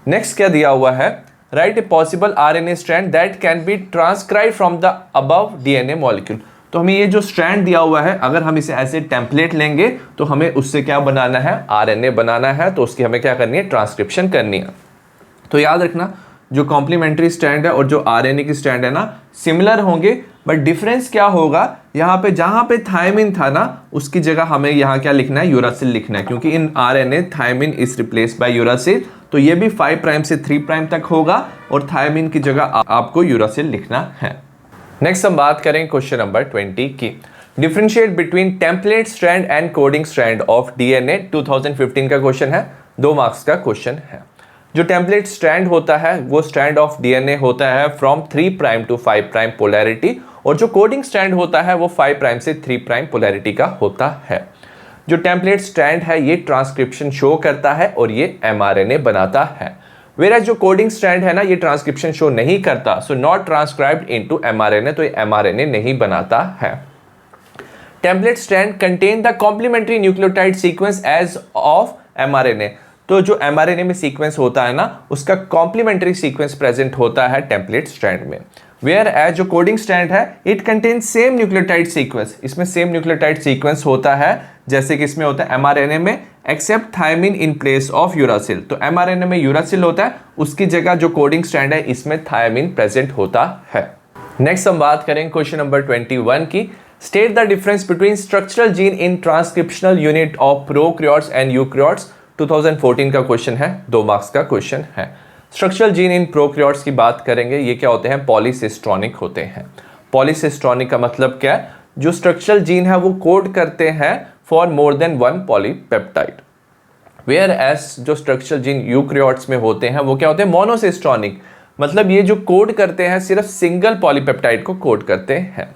नेक्स्ट क्या दिया हुआ है, right a possible RNA strand that can be transcribe from the above DNA molecule. तो हमें ये जो स्ट्रैंड दिया हुआ है, अगर हम इसे ऐसे टेम्पलेट लेंगे तो हमें उससे क्या बनाना है, आरएनए बनाना है। तो उसकी हमें क्या करनी है, ट्रांसक्रिप्शन करनी है। तो याद रखना जो कॉम्प्लीमेंट्री स्ट्रैंड है और जो आरएनए की स्ट्रैंड है ना, सिमिलर होंगे, बट डिफरेंस क्या होगा, यहाँ पे जहां पे थायमिन था ना उसकी जगह हमें यहाँ क्या लिखना है, यूरासिल लिखना है, क्योंकि in RNA thymine is replaced by uracil. तो ये भी 5 प्राइम से 3 प्राइम तक होगा और थायमिन की जगह आपको यूरासिल लिखना है। नेक्स्ट हम बात करें क्वेश्चन नंबर 20 की। Differentiate between template strand and coding strand of DNA. 2015 का क्वेश्चन है, 2 मार्क्स का क्वेश्चन है। जो टेम्पलेट स्ट्रैंड होता है वो स्ट्रैंड ऑफ डीएनए होता है from 3 prime to 5 prime polarity, और जो कोडिंग स्ट्रैंड होता है वो 5 प्राइम से 3 प्राइम पोलैरिटी का होता है। जो टेम्पलेट स्ट्रैंड है ये ट्रांसक्रिप्शन शो करता है और ये एमआरएनए बनाता है, वेराज जो कोडिंग स्ट्रैंड है ना ये ट्रांसक्रिप्शन शो नहीं करता, so not transcribed into mRNA, तो ये एमआरएनए नहीं बनाता है। Template strand contain the complementary nucleotide sequence as of mRNA. तो जो एमआरएनए में सीक्वेंस होता है ना उसका कॉम्प्लीमेंट्री सीक्वेंस प्रेजेंट होता है टेम्पलेट स्ट्रैंड में। वेयर एज जो कोडिंग स्ट्रैंड है it contain same nucleotide sequence, इसमें सेम न्यूक्लियोटाइड सीक्वेंस होता है जैसे कि इसमें होता है एमआरएनए में, except thymine in place of uracil. तो एमआरएनए में यूरासिल होता है, उसकी जगह जो कोडिंग स्ट्रैंड है इसमें थायमिन प्रेजेंट होता है। नेक्स्ट हम बात करें क्वेश्चन नंबर 21 की। State the difference between structural gene in transcriptional unit of prokaryotes and eukaryotes. 2014 का क्वेश्चन है, 2 मार्क्स का क्वेश्चन है। स्ट्रक्चरल जीन इन प्रोकैरियोट्स की बात करेंगे, ये क्या होते हैं, पॉलीसिस्ट्रॉनिक होते हैं। पॉलीसिस्ट्रॉनिक का मतलब क्या है, जो स्ट्रक्चरल जीन है वो कोड करते हैं for more than 1 polypeptide, whereas जो स्ट्रक्चरल जीन यूकैरियोट्स में होते हैं वो क्या होते हैं, मोनोसिस्ट्रॉनिक, मतलब ये जो कोड करते हैं सिर्फ सिंगल पॉलीपेप्टाइड को कोड करते हैं।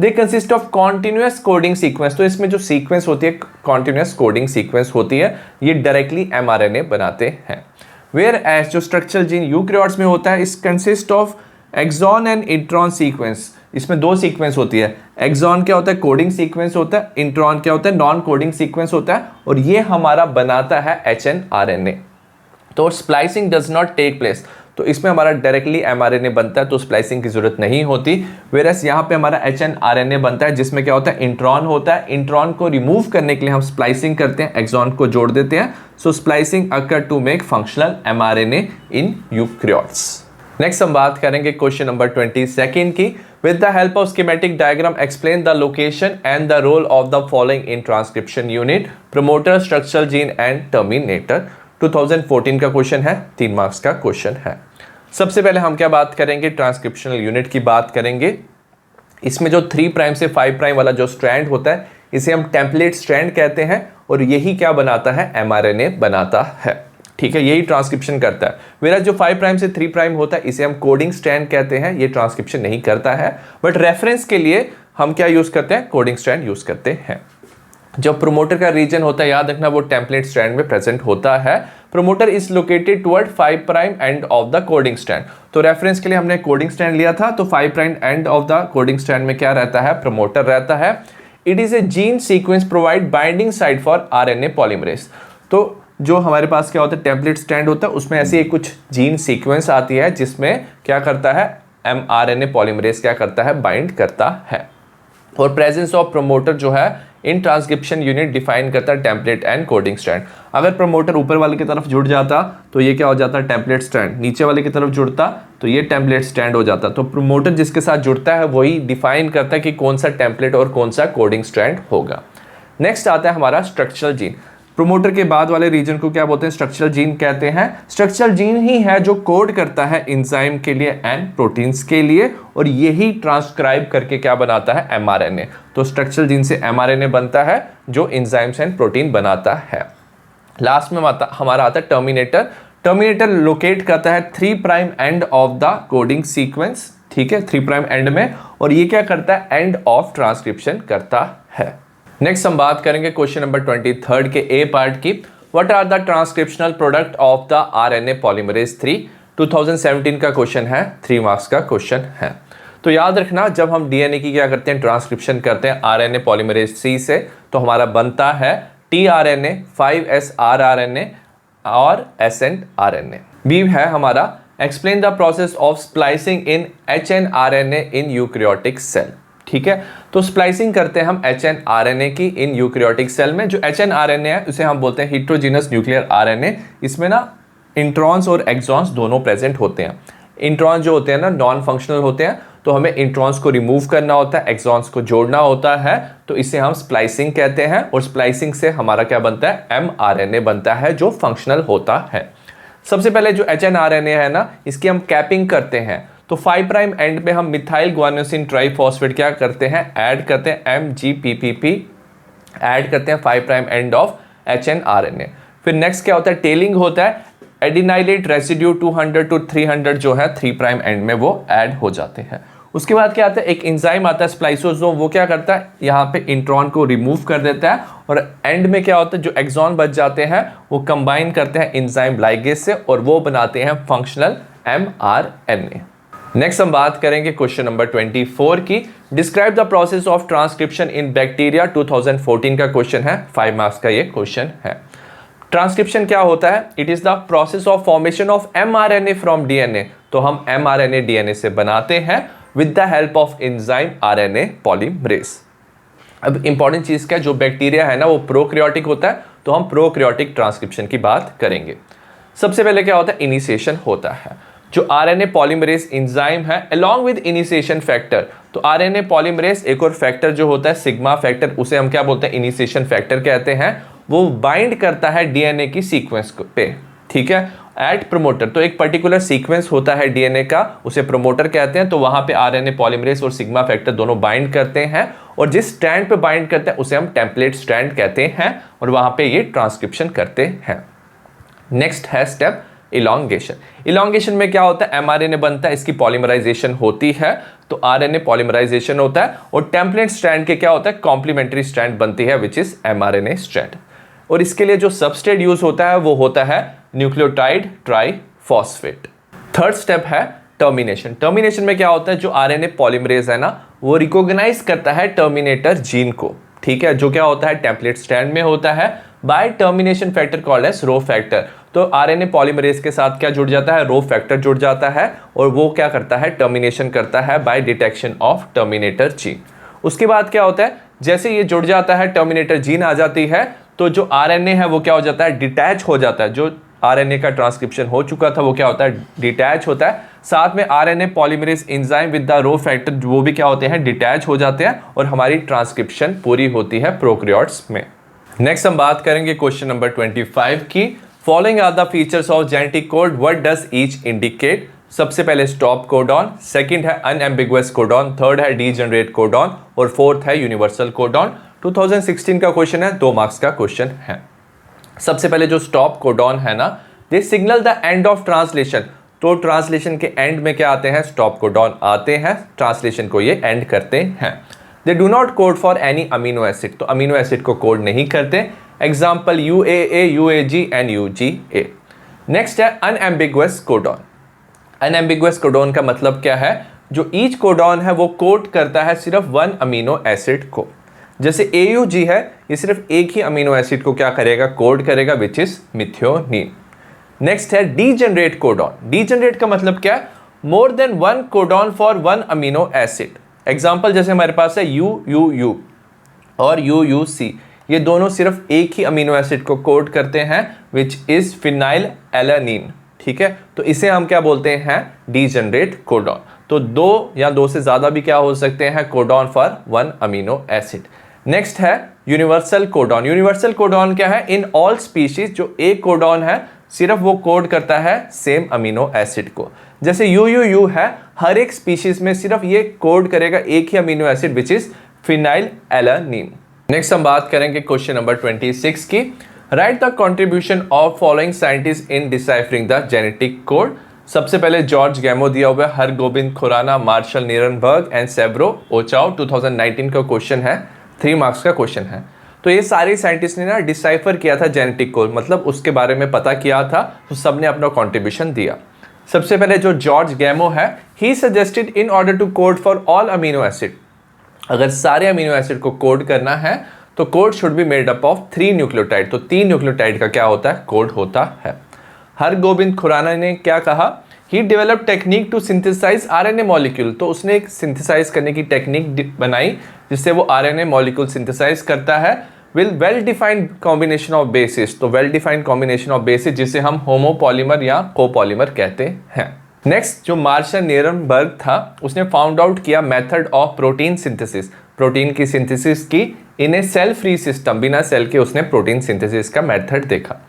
They consist of continuous coding sequence, तो इसमें जो सीक्वेंस होती है कॉन्टिन्यूअस कोडिंग सीक्वेंस होती है, ये डायरेक्टली एमआरएनए बनाते हैं। वेयर एज जो स्ट्रक्चरल जीन यूकैरियोट्स में होता है is consist of exon and intron sequence, इसमें 2 सीक्वेंस होती है। एक्सॉन क्या होता है, कोडिंग सीक्वेंस होता है, इंट्रॉन क्या होता है, नॉन कोडिंग सीक्वेंस होता है, और ये हमारा बनाता है एचएनआरएनए। तो splicing does not take place, तो इसमें हमारा डायरेक्टली एमआरएनए बनता है तो स्प्लाइसिंग की जरूरत नहीं होती। वेरस यहाँ पे हमारा एचएनआरएनए बनता है जिसमें क्या होता है, इंट्रॉन होता है, इंट्रॉन को रिमूव करने के लिए हम स्प्लाइसिंग करते हैं, एक्सॉन को जोड़ देते हैं। So splicing occur to make functional mRNA in eukaryotes. Next हम बात करेंगे क्वेश्चन नंबर 22 की। With the help of schematic diagram explain the location and the role of the following in transcription unit, promoter, structural gene and terminator. 2014 का क्वेश्चन है, 3 मार्क्स का क्वेश्चन है। सबसे पहले हम क्या बात करेंगे, ट्रांसक्रिप्शनल यूनिट की बात करेंगे। इसमें जो 3 प्राइम से 5 प्राइम वाला जो स्ट्रैंड होता है इसे हम टेम्पलेट स्ट्रैंड कहते हैं, और यही क्या बनाता है, एमआरएनए बनाता है। ठीक है, यही ट्रांसक्रिप्शन करता है। वेराज जो 5 प्राइम से 3 प्राइम होता है इसे हम कोडिंग स्ट्रैंड कहते हैं, ये ट्रांसक्रिप्शन नहीं करता है, बट रेफरेंस के लिए हम क्या यूज करते हैं, कोडिंग स्ट्रैंड यूज करते हैं। जो प्रोमोटर का रीजन होता है याद रखना वो टेम्पलेट स्ट्रैंड में प्रेजेंट होता है। Promoter is located toward 5 prime end of the coding strand. तो रेफरेंस के लिए हमने कोडिंग स्ट्रैंड लिया था, तो 5 prime end of the coding strand में क्या रहता है, प्रोमोटर रहता है। It is A gene sequence provide binding site for RNA polymerase. तो जो हमारे पास क्या होता है, टेम्पलेट स्ट्रैंड होता है उसमें ऐसी कुछ जीन सीक्वेंस आती है जिसमें क्या करता है, एमआरएनए पॉलीमरेज क्या करता है, बाइंड करता है। और प्रेजेंस ऑफ प्रोमोटर जो है इन ट्रांसक्रिप्शन यूनिट डिफाइन करता है टेम्पलेट एंड कोडिंग स्ट्रैंड। अगर प्रोमोटर ऊपर वाले की तरफ जुड़ जाता तो ये क्या हो जाता है, टेम्पलेट स्ट्रैंड, नीचे वाले की तरफ जुड़ता तो ये टेम्पलेट स्ट्रैंड हो जाता। तो प्रोमोटर जिसके साथ जुड़ता है वही डिफाइन करता है कि कौन सा टेम्पलेट और कौन सा कोडिंग स्ट्रैंड होगा। नेक्स्ट आता है हमारा स्ट्रक्चरल जीन। प्रोमोटर के बाद वाले रीजन को क्या बोलते हैं, स्ट्रक्चरल जीन कहते हैं। स्ट्रक्चरल जीन ही है जो कोड करता है एंजाइम के लिए एंड प्रोटीन्स के लिए, और यही ट्रांसक्राइब करके क्या बनाता है, एमआरएनए। तो स्ट्रक्चरल जीन से एमआरएनए बनता है जो एंजाइम्स एंड प्रोटीन बनाता है। लास्ट में हमारा आता है टर्मिनेटर। टर्मिनेटर लोकेट करता है 3 prime end of the coding sequence, ठीक है, 3 प्राइम एंड में, और ये क्या करता है, एंड ऑफ ट्रांसक्रिप्शन करता है। नेक्स्ट हम बात करेंगे क्वेश्चन नंबर 23 के ए पार्ट की। What are the transcriptional product of the RNA polymerase 3? 2017 का क्वेश्चन है, 3 मार्क्स का क्वेश्चन है। तो याद रखना, जब हम डीएनए की क्या करते हैं, ट्रांसक्रिप्शन करते हैं आरएनए पॉलीमरेज 3 से, तो हमारा बनता है टीआरएनए, 5s rRNA और एसेंट आरएनए। बी है हमारा explain the process of splicing in hnRNA in eukaryotic cell. ठीक है, तो स्प्लाइसिंग करते हैं हम hnRNA की इन यूकैरियोटिक सेल में। जो hnRNA है उसे हम बोलते हैं हेटेरोजेनस न्यूक्लियर आरएनए। इसमें ना इंट्रॉन्स और एक्सॉन्स दोनों प्रेजेंट होते हैं। इंट्रॉन्स जो होते हैं ना नॉन फंक्शनल होते हैं, तो हमें इंट्रॉन्स को रिमूव करना होता है, एक्सॉन्स को जोड़ना होता है, तो इसे हम स्प्लाइसिंग कहते हैं। और स्प्लाइसिंग से हमारा क्या बनता है, mRNA बनता है जो फंक्शनल होता है। सबसे पहले जो hnRNA है ना, इसकी हम कैपिंग करते हैं। तो 5 प्राइम एंड पे हम मिथाइल ग्वानोसिन ट्राइफॉस्फेट क्या करते हैं, ऐड करते हैं, MGPPP ऐड करते हैं 5 प्राइम एंड ऑफ hnRNA। फिर नेक्स्ट क्या होता है, टेलिंग होता है, एडिनाइलेट रेसिड्यू 200 to 300 जो है 3 प्राइम एंड में वो ऐड हो जाते हैं। उसके बाद क्या आता है, एक एंजाइम आता है स्प्लाइसोसोम, वो क्या करता है, यहाँ पे इंट्रॉन को रिमूव कर देता है और एंड में क्या होता है, जो एक्सॉन बच जाते हैं वो कंबाइन करते हैं एंजाइम लाइगेज से और वो बनाते हैं फंक्शनल mRNA। नेक्स्ट हम बात करेंगे क्वेश्चन नंबर 24 की। Describe the process of transcription in bacteria. 2014 का क्वेश्चन है, 5 मार्क्स का ये क्वेश्चन है। ट्रांसक्रिप्शन क्या होता है, it is the process of formation of mRNA from DNA. तो हम mRNA डीएनए से बनाते हैं with the help of enzyme RNA polymerase. अब इंपॉर्टेंट चीज क्या है, जो बैक्टीरिया है ना वो प्रोकैरियोटिक होता है, तो हम प्रोकैरियोटिक ट्रांसक्रिप्शन की बात करेंगे। सबसे पहले क्या होता है, इनिशिएशन होता है। जो आरएनए पॉलीमरेज एंजाइम है अलोंग विद इनिशिएशन फैक्टर, तो आरएनए पॉलीमरेज एक और फैक्टर जो होता है सिग्मा फैक्टर, उसे हम क्या बोलते हैं, इनिशिएशन फैक्टर कहते हैं। वो बाइंड करता है डीएनए की सीक्वेंस पे। ठीक है, एट प्रमोटर, तो एक पर्टिकुलर सीक्वेंस होता है डीएनए का, उसे प्रमोटर कहते हैं। तो वहां पे आरएनए पॉलीमरेज और सिग्मा फैक्टर दोनों बाइंड करते हैं और जिस स्ट्रैंड पे बाइंड करते हैं उसे हम टेम्पलेट स्ट्रैंड कहते हैं और वहां पे ये ट्रांसक्रिप्शन करते हैं। नेक्स्ट है स्टेप इलॉन्गेशन। इलॉन्गेशन में क्या होता है, एमआरएनए बनता है, इसकी पॉलीमराइजेशन होती है, तो आरएनए पॉलीमराइजेशन होता है और टेम्पलेट स्ट्रैंड के क्या होता है, कॉम्प्लीमेंट्री स्ट्रैंड बनती है विच इज एमआरएनए स्ट्रैंड। और इसके लिए जो सबस्ट्रेट यूज होता है वो होता है न्यूक्लियोटाइड ट्राइफॉस्फेट। थर्ड स्टेप है टर्मिनेशन। टर्मिनेशन में क्या होता है, जो आरएनए पॉलीमरेज है ना वो रिकॉग्नाइज करता है टर्मिनेटर जीन को। ठीक है, जो क्या होता है टेम्पलेट स्ट्रैंड में होता है by termination factor called as rho factor. तो आरएनए पॉलीमरेज के साथ क्या जुड़ जाता है, रो फैक्टर जुड़ जाता है और वो क्या करता है, टर्मिनेशन करता है by detection of terminator gene. उसके बाद क्या होता है, जैसे ये जुड़ जाता है, टर्मिनेटर जीन आ जाती है, तो जो आरएनए है वो क्या हो जाता है, डिटैच हो जाता है। जो आरएनए का ट्रांसक्रिप्शन हो चुका था वो क्या होता है, डिटैच होता है। साथ में RNA polymerase enzyme with the rho factor वो भी क्या होते हैं, डिटैच हो जाते हैं और हमारी ट्रांसक्रिप्शन पूरी होती है प्रोकैरियोट्स में। नेक्स्ट हम बात करेंगे क्वेश्चन नंबर 25 की। Following are the features of genetic code, what does each indicate. सबसे पहले स्टॉप कोडॉन, सेकंड है अनएम्बिगुअस कोडॉन, थर्ड है डीजनरेट कोडॉन और फोर्थ है यूनिवर्सल कोडॉन। 2016 का क्वेश्चन है, 2 मार्क्स का क्वेश्चन है। सबसे पहले जो स्टॉप कोडॉन है ना, they signal the end of translation. तो ट्रांसलेशन के एंड में क्या आते हैं, स्टॉप कोडॉन आते हैं, ट्रांसलेशन को ये एंड करते हैं। They do not code for any amino acid, तो अमीनो एसिड को कोड नहीं करते। Example UAA, UAG and UGA। Next है अनएम्बिगुअस कोडॉन। अनएम्बिगुअस कोडॉन का मतलब क्या है, जो ईच कोडॉन है वो कोड करता है सिर्फ 1 अमीनो एसिड को। जैसे AUG है, ये सिर्फ एक ही अमीनो एसिड को क्या करेगा, कोड करेगा, विच इज मिथियोनिन। नेक्स्ट है डीजनरेट कोडॉन। डीजनरेट का मतलब क्या है, मोर than 1 codon for 1 amino acid. Example जैसे हमारे पास है UUU और UUC, ये दोनों सिर्फ एक ही अमीनो एसिड को कोड करते हैं विच इज फिनाइल एलानिन। ठीक है, तो इसे हम क्या बोलते हैं, डीजनरेट कोडॉन। तो 2 या 2 से ज्यादा भी क्या हो सकते हैं, codon for 1 amino acid. Next है यूनिवर्सल कोडॉन। यूनिवर्सल कोडॉन क्या है, इन ऑल स्पीशीज जो एक कोडॉन है सिर्फ वो कोड करता है सेम अमीनो एसिड को। जैसे UUU है, हर एक स्पीशीज में सिर्फ ये कोड करेगा एक ही amino acid which is phenylalanine. Next हम बात करेंगे क्वेश्चन नंबर 26 की। Write the contribution of following scientist in deciphering the genetic code. सबसे पहले जॉर्ज गैमो दिया हुआ है, Hargobind Khorana, Marshall Nirenberg and Severo Ochoa. 2019 का क्वेश्चन है, 3 मार्क्स का क्वेश्चन है। तो ये सारे साइंटिस्ट ने ना डिसाइफर किया था जेनेटिक कोड, मतलब उसके बारे में पता किया था, तो सबने अपना कॉन्ट्रीब्यूशन दिया। सबसे पहले जो जॉर्ज गैमो है, he suggested in order to code for all amino acid, अगर सारे अमीनो एसिड को कोड करना है तो code should be made up of 3 nucleotide, तो 3 न्यूक्लियोटाइड का क्या होता है, कोड होता है। हरगोबिंद खुराना ने क्या कहा, he develop technique to synthesize RNA molecule, तो उसने एक सिंथेसाइज करने की टेक्निक बनाई जिससे वो आरएनए मॉलिक्यूल सिंथेसाइज करता है with well defined combination of bases, तो well defined combination of bases जिसे हम होमोपॉलीमर या कोपॉलीमर कहते हैं। नेक्स्ट जो मार्शल नियरनबर्ग था, उसने फाउंड आउट किया method of protein synthesis, protein की सिंथेसिस की इन ए सेल फ्री सिस्टम, बिना सेल के उसने प्रोटीन सिंथेसिस का मेथड देखा।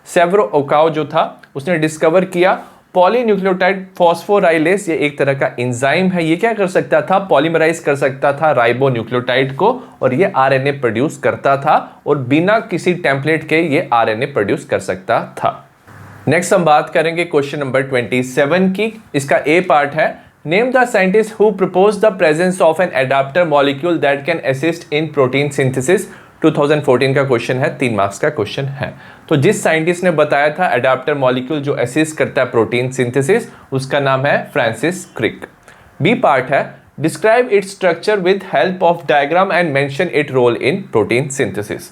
सेवरो ओकाओ जो था, उसने डिस्कवर किया पॉलीन्यूक्लियोटाइड फॉस्फोराइलेस, ये एक तरह का एंजाइम है, ये क्या कर सकता था, पॉलीमराइज कर सकता था राइबोन्यूक्लियोटाइड को और ये आरएनए प्रोड्यूस करता था और बिना किसी टेम्पलेट के ये आरएनए प्रोड्यूस कर सकता था। नेक्स्ट हम बात करेंगे क्वेश्चन नंबर 27 की, इसका ए पार्ट है, name the scientist who propose the presence of an adaptor molecule that can assist in protein synthesis. 2014 का क्वेश्चन है, 3 मार्क्स का क्वेश्चन है। तो जिस साइंटिस्ट ने बताया था एडाप्टर मॉलिक्यूल जो असिस्ट करता है प्रोटीन सिंथेसिस, उसका नाम है फ्रांसिस क्रिक। बी पार्ट है, describe its structure with help of diagram and mention it role in protein synthesis.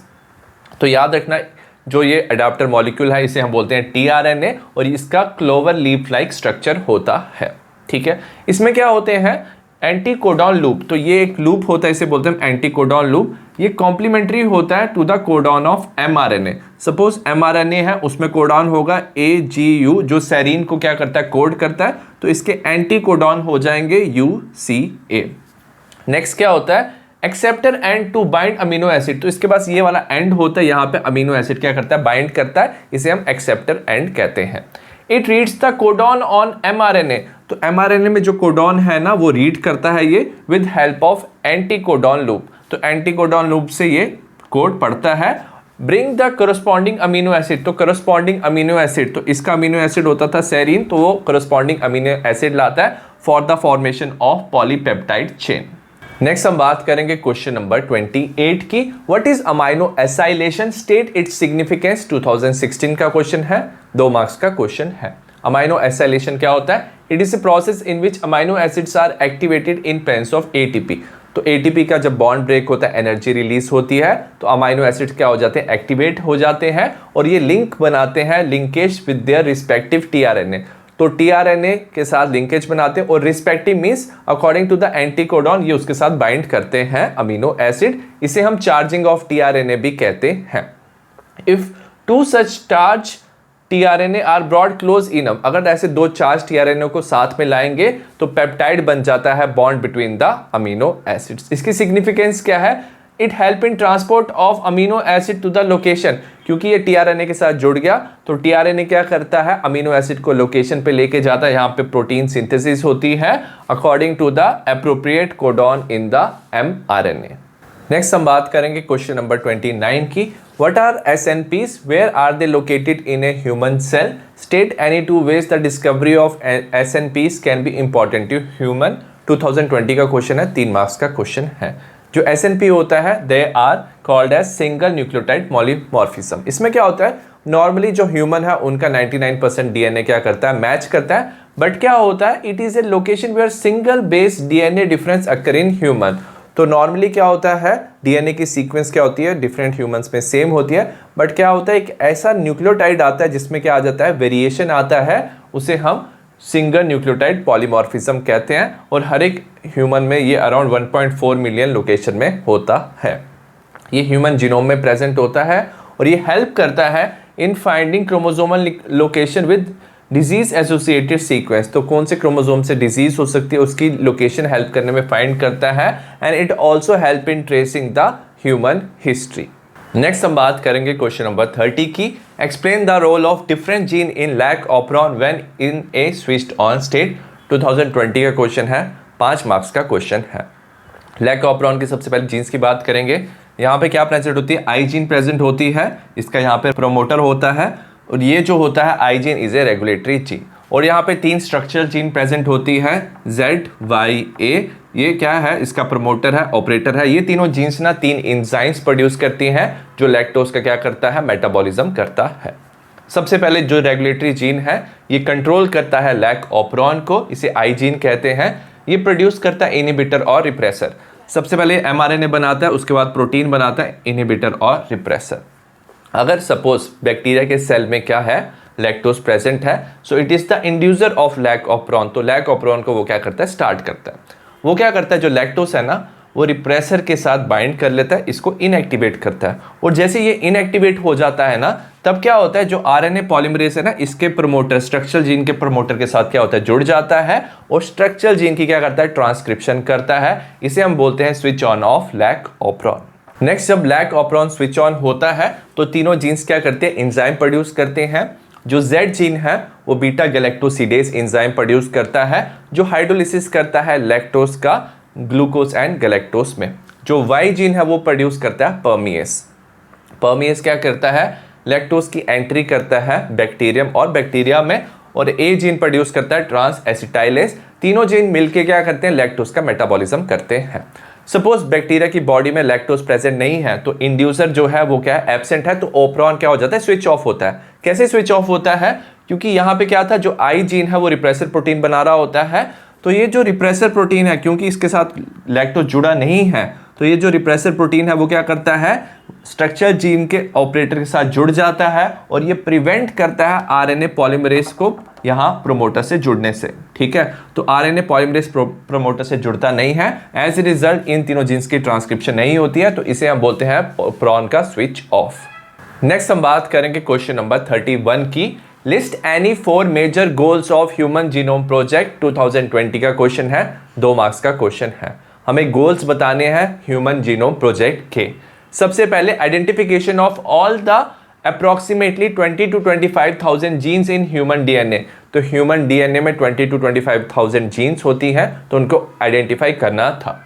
तो याद रखना जो ये एडाप्टर मॉलिक्यूल है इसे हम बोलते हैं टीआरएनए और इसका क्लोवर लीफ लाइक स्ट्रक्चर होता है। ठीक है, इसमें क्या होते हैं, एंटीकोडॉन लूप, तो ये एक लूप होता है, इसे बोलते हैं एंटीकोडॉन लूप। ये कॉम्प्लीमेंट्री होता है to the codon of mRNA. Suppose mRNA है, उसमें कोडॉन होगा AGU जो सेरीन को क्या करता है, कोड करता है, तो इसके एंटीकोडॉन हो जाएंगे UCA। नेक्स्ट क्या होता है, acceptor end to bind amino acid, तो इसके पास ये वाला एंड होता है, यहाँ पे अमीनो एसिड क्या करता है, बाइंड करता है, इसे हम एक्सेप्टर एंड कहते हैं। It reads the codon on mRNA, तो एमआरएनए में जो कोडॉन है ना वो रीड करता है ये with help of anticodon loop, तो एंटीकोडॉन लूप से ये कोड पढ़ता है। Bring the corresponding amino acid, तो करस्पॉन्डिंग अमीनो एसिड, तो इसका अमीनो एसिड होता था सेरीन, तो वो करस्पॉन्डिंग अमीनो एसिड लाता है for the formation of polypeptide chain. Next हम बात करेंगे क्वेश्चन नंबर 28 की, what is amino acylation, state its significance. 2016 का क्वेश्चन है, 2 मार्क्स का क्वेश्चन है। अमाइनो एसाइलेशन क्या होता है, it is a process in which amino acids are activated in presence of ATP, तो ATP का जब बॉन्ड ब्रेक होता है एनर्जी रिलीज होती है, तो अमाइनो एसिड्स क्या हो जाते हैं, एक्टिवेट हो जाते हैं और ये लिंक बनाते हैं, linkage with their respective tRNA, तो टीआरएनए के साथ लिंकेज बनाते हैं और respective means according to the anticodon, ये उसके साथ बाइंड करते हैं अमीनो एसिड, इसे हम चार्जिंग ऑफ टीआरएनए भी कहते हैं। If two such charge tRNA are brought close enough, अगर ऐसे 2 चार्ज टीआरएनए को साथ में लाएंगे तो पेप्टाइड बन जाता है bond between the amino acids. इसकी सिग्निफिकेंस क्या है, it help in transport of amino acid to the location, क्योंकि ये टीआरएनए के साथ जुड़ गया तो टीआरएनए क्या करता है, अमीनो एसिड को लोकेशन पे लेके जाता है, यहाँ पे प्रोटीन सिंथेसिस होती है according to the appropriate codon in the mRNA. Next हम बात करेंगे क्वेश्चन नंबर 29 की, what are SNPs, where are they located in a human cell, state any 2 ways the discovery of SNPs can be important to human. 2020 का क्वेश्चन है, 3 मार्क्स का क्वेश्चन है। जो SNP होता है they are called as single nucleotide polymorphism. इसमें क्या होता है, नॉर्मली जो ह्यूमन है उनका 99% DNA क्या करता है, मैच करता है, बट क्या होता है, it is a location where single base DNA difference occur in human. तो नॉर्मली क्या होता है, DNA की सीक्वेंस क्या होती है, डिफरेंट ह्यूमंस में सेम होती है, बट क्या होता है, एक ऐसा न्यूक्लियोटाइड आता है जिसमें क्या आ जाता है, वेरिएशन आता है, उसे हम सिंगल न्यूक्लियोटाइड पॉलीमॉर्फिज्म कहते हैं और हर एक ह्यूमन में ये अराउंड 1.4 मिलियन लोकेशन में होता है। ये ह्यूमन जीनोम में प्रेजेंट होता है और ये हेल्प करता है in finding chromosomal location with disease associated sequence, तो कौन से क्रोमोसोम से डिजीज हो सकती है उसकी लोकेशन हेल्प करने में फाइंड करता है, and it also help in tracing the human history. Next हम बात करेंगे क्वेश्चन नंबर 30 की, explain the role of different gene in lac operon when in a switched on state. 2020 का क्वेश्चन है, 5 मार्क्स का क्वेश्चन है। लैक ऑपरॉन की सबसे पहले जीन्स की बात करेंगे। यहाँ पे क्या प्रेजेंट होती है, आई जीन प्रेजेंट होती है, इसका यहाँ पे प्रोमोटर होता है और ये जो होता है आई gene is a regulatory gene, और यहाँ पे 3 स्ट्रक्चरल जीन प्रेजेंट होती है ZYA, ये क्या है, इसका प्रमोटर है, ऑपरेटर है। ये तीनों जीन्स ना 3 एंजाइम्स प्रोड्यूस करती हैं जो लैक्टोज का क्या करता है, मेटाबॉलिज्म करता है। सबसे पहले जो रेगुलेटरी जीन है ये कंट्रोल करता है लैक ऑपरॉन को, इसे आई जीन कहते हैं। ये प्रोड्यूस करता है इनहिबिटर और रिप्रेसर। सबसे पहले एमआरएनए बनाता है, उसके बाद प्रोटीन बनाता है, इनहिबिटर और रिप्रेसर। अगर सपोज बैक्टीरिया के सेल में क्या है, लैक्टोज प्रेजेंट है, so it is the inducer of lac operon. तो लैक ऑपरॉन को वो क्या करता है, स्टार्ट करता है। वो क्या करता है, जो लैक्टोज है ना वो रिप्रेसर के साथ बाइंड कर लेता है, इसको इनएक्टिवेट करता है। और जैसे ये इनएक्टिवेट हो जाता है ना, तब क्या होता है, जो आरएनए पॉलीमरेज है ना, इसके प्रमोटर, स्ट्रक्चरल जीन के प्रमोटर के साथ क्या होता है, जुड़ जाता है और स्ट्रक्चरल जीन की क्या करता है, ट्रांसक्रिप्शन करता है। इसे हम बोलते हैं switch on off lac operon. Next, जब लैक ऑपरॉन स्विच ऑन होता है तो तीनों जीन्स क्या करते हैं, एंजाइम प्रोड्यूस करते हैं। जो Z जीन है वो बीटा गैलेक्टोसिडेज एंजाइम प्रोड्यूस करता है, जो हाइड्रोलिसिस करता है लैक्टोज का ग्लूकोज एंड गैलेक्टोज में। जो Y जीन है वो प्रोड्यूस करता है परमिएस। परमिएस क्या करता है, लैक्टोज की एंट्री करता है बैक्टीरियम और बैक्टीरिया में। और A जीन प्रोड्यूस करता है ट्रांस एसिटाइलेज। तीनों जीन मिलके क्या करते हैं, लैक्टोज का मेटाबॉलिज्म करते हैं। सपोज बैक्टीरिया की बॉडी में लैक्टोज प्रेजेंट नहीं है तो इंड्यूसर जो है वो क्या है, एब्सेंट है, तो ऑपरॉन क्या हो जाता है, स्विच ऑफ होता है। कैसे स्विच ऑफ होता है, क्योंकि यहाँ पे क्या था, जो आई जीन है वो रिप्रेसर प्रोटीन बना रहा होता है। तो ये जो रिप्रेसर प्रोटीन है, क्योंकि इसके साथ लैक्टोज जुड़ा नहीं है, तो ये जो रिप्रेसर प्रोटीन है वो क्या करता है, स्ट्रक्चर जीन के ऑपरेटर के साथ जुड़ जाता है और ये प्रिवेंट करता है आरएनए पॉलीमरेज को यहाँ प्रमोटर से जुड़ने से। ठीक है, तो आरएनए पॉलीमरेज प्रमोटर से जुड़ता नहीं है, एज ए रिजल्ट इन तीनों जीन्स की ट्रांसक्रिप्शन नहीं होती है, तो इसे हम बोलते हैं ऑपरॉन का स्विच ऑफ। नेक्स्ट हम बात करेंगे क्वेश्चन नंबर 31 की। List any 4 major goals of human genome project 2020 का क्वेश्चन है, 2 मार्क्स का क्वेश्चन है। हमें गोल्स बताने हैं ह्यूमन जीनोम प्रोजेक्ट के। सबसे पहले identification of all the approximately 20 to 25,000 genes in human DNA. तो ह्यूमन डीएनए में 20 to 25,000 जीन्स होती हैं, तो उनको आइडेंटिफाई करना था।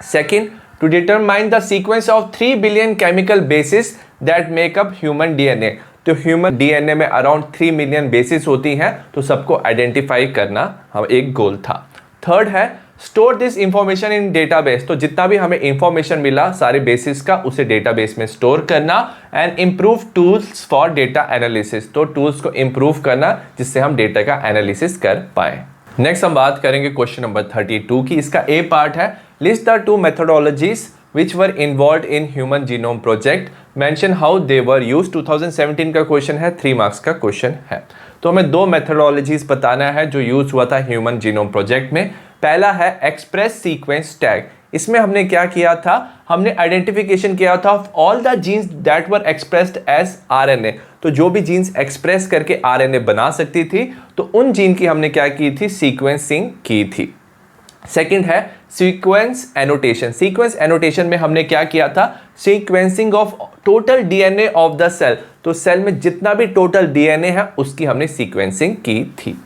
Second, to determine the sequence of 3 billion chemical bases that make up human DNA. तो ह्यूमन डीएनए में अराउंड 3 मिलियन बेसिस होती हैं, तो सबको आइडेंटिफाई करना हम एक गोल था। थर्ड है store this information in database. तो जितना भी हमें इंफॉर्मेशन मिला सारे बेसिस का, उसे डेटाबेस में स्टोर करना। And improve tools for data analysis. तो टूल्स को इम्प्रूव करना जिससे हम डेटा का एनालिसिस कर पाए। नेक्स्ट हम बात करेंगे क्वेश्चन नंबर 32 की। इसका ए पार्ट है, list the 2 methodologies which were involved in human genome project, mention how they were used। 2017 का क्वेश्चन है, 3 मार्क्स का क्वेश्चन है। तो हमें 2 मेथोडोलॉजीज बताना है जो यूज हुआ था ह्यूमन जीनोम प्रोजेक्ट में। पहला है एक्सप्रेस सीक्वेंस टैग। इसमें हमने क्या किया था, हमने आइडेंटिफिकेशन किया था of all the genes that were expressed as RNA. तो जो भी जीन्स एक्सप्रेस करके आरएनए बना सकती थी, तो उन जीन की हमने क्या की थी, सीक्वेंसिंग की थी। सेकेंड है सीक्वेंस एनोटेशन। सीक्वेंस एनोटेशन में हमने क्या किया था, sequencing of total DNA of the cell. तो सेल में जितना भी टोटल डीएनए है उसकी हमने सीक्वेंसिंग की थी।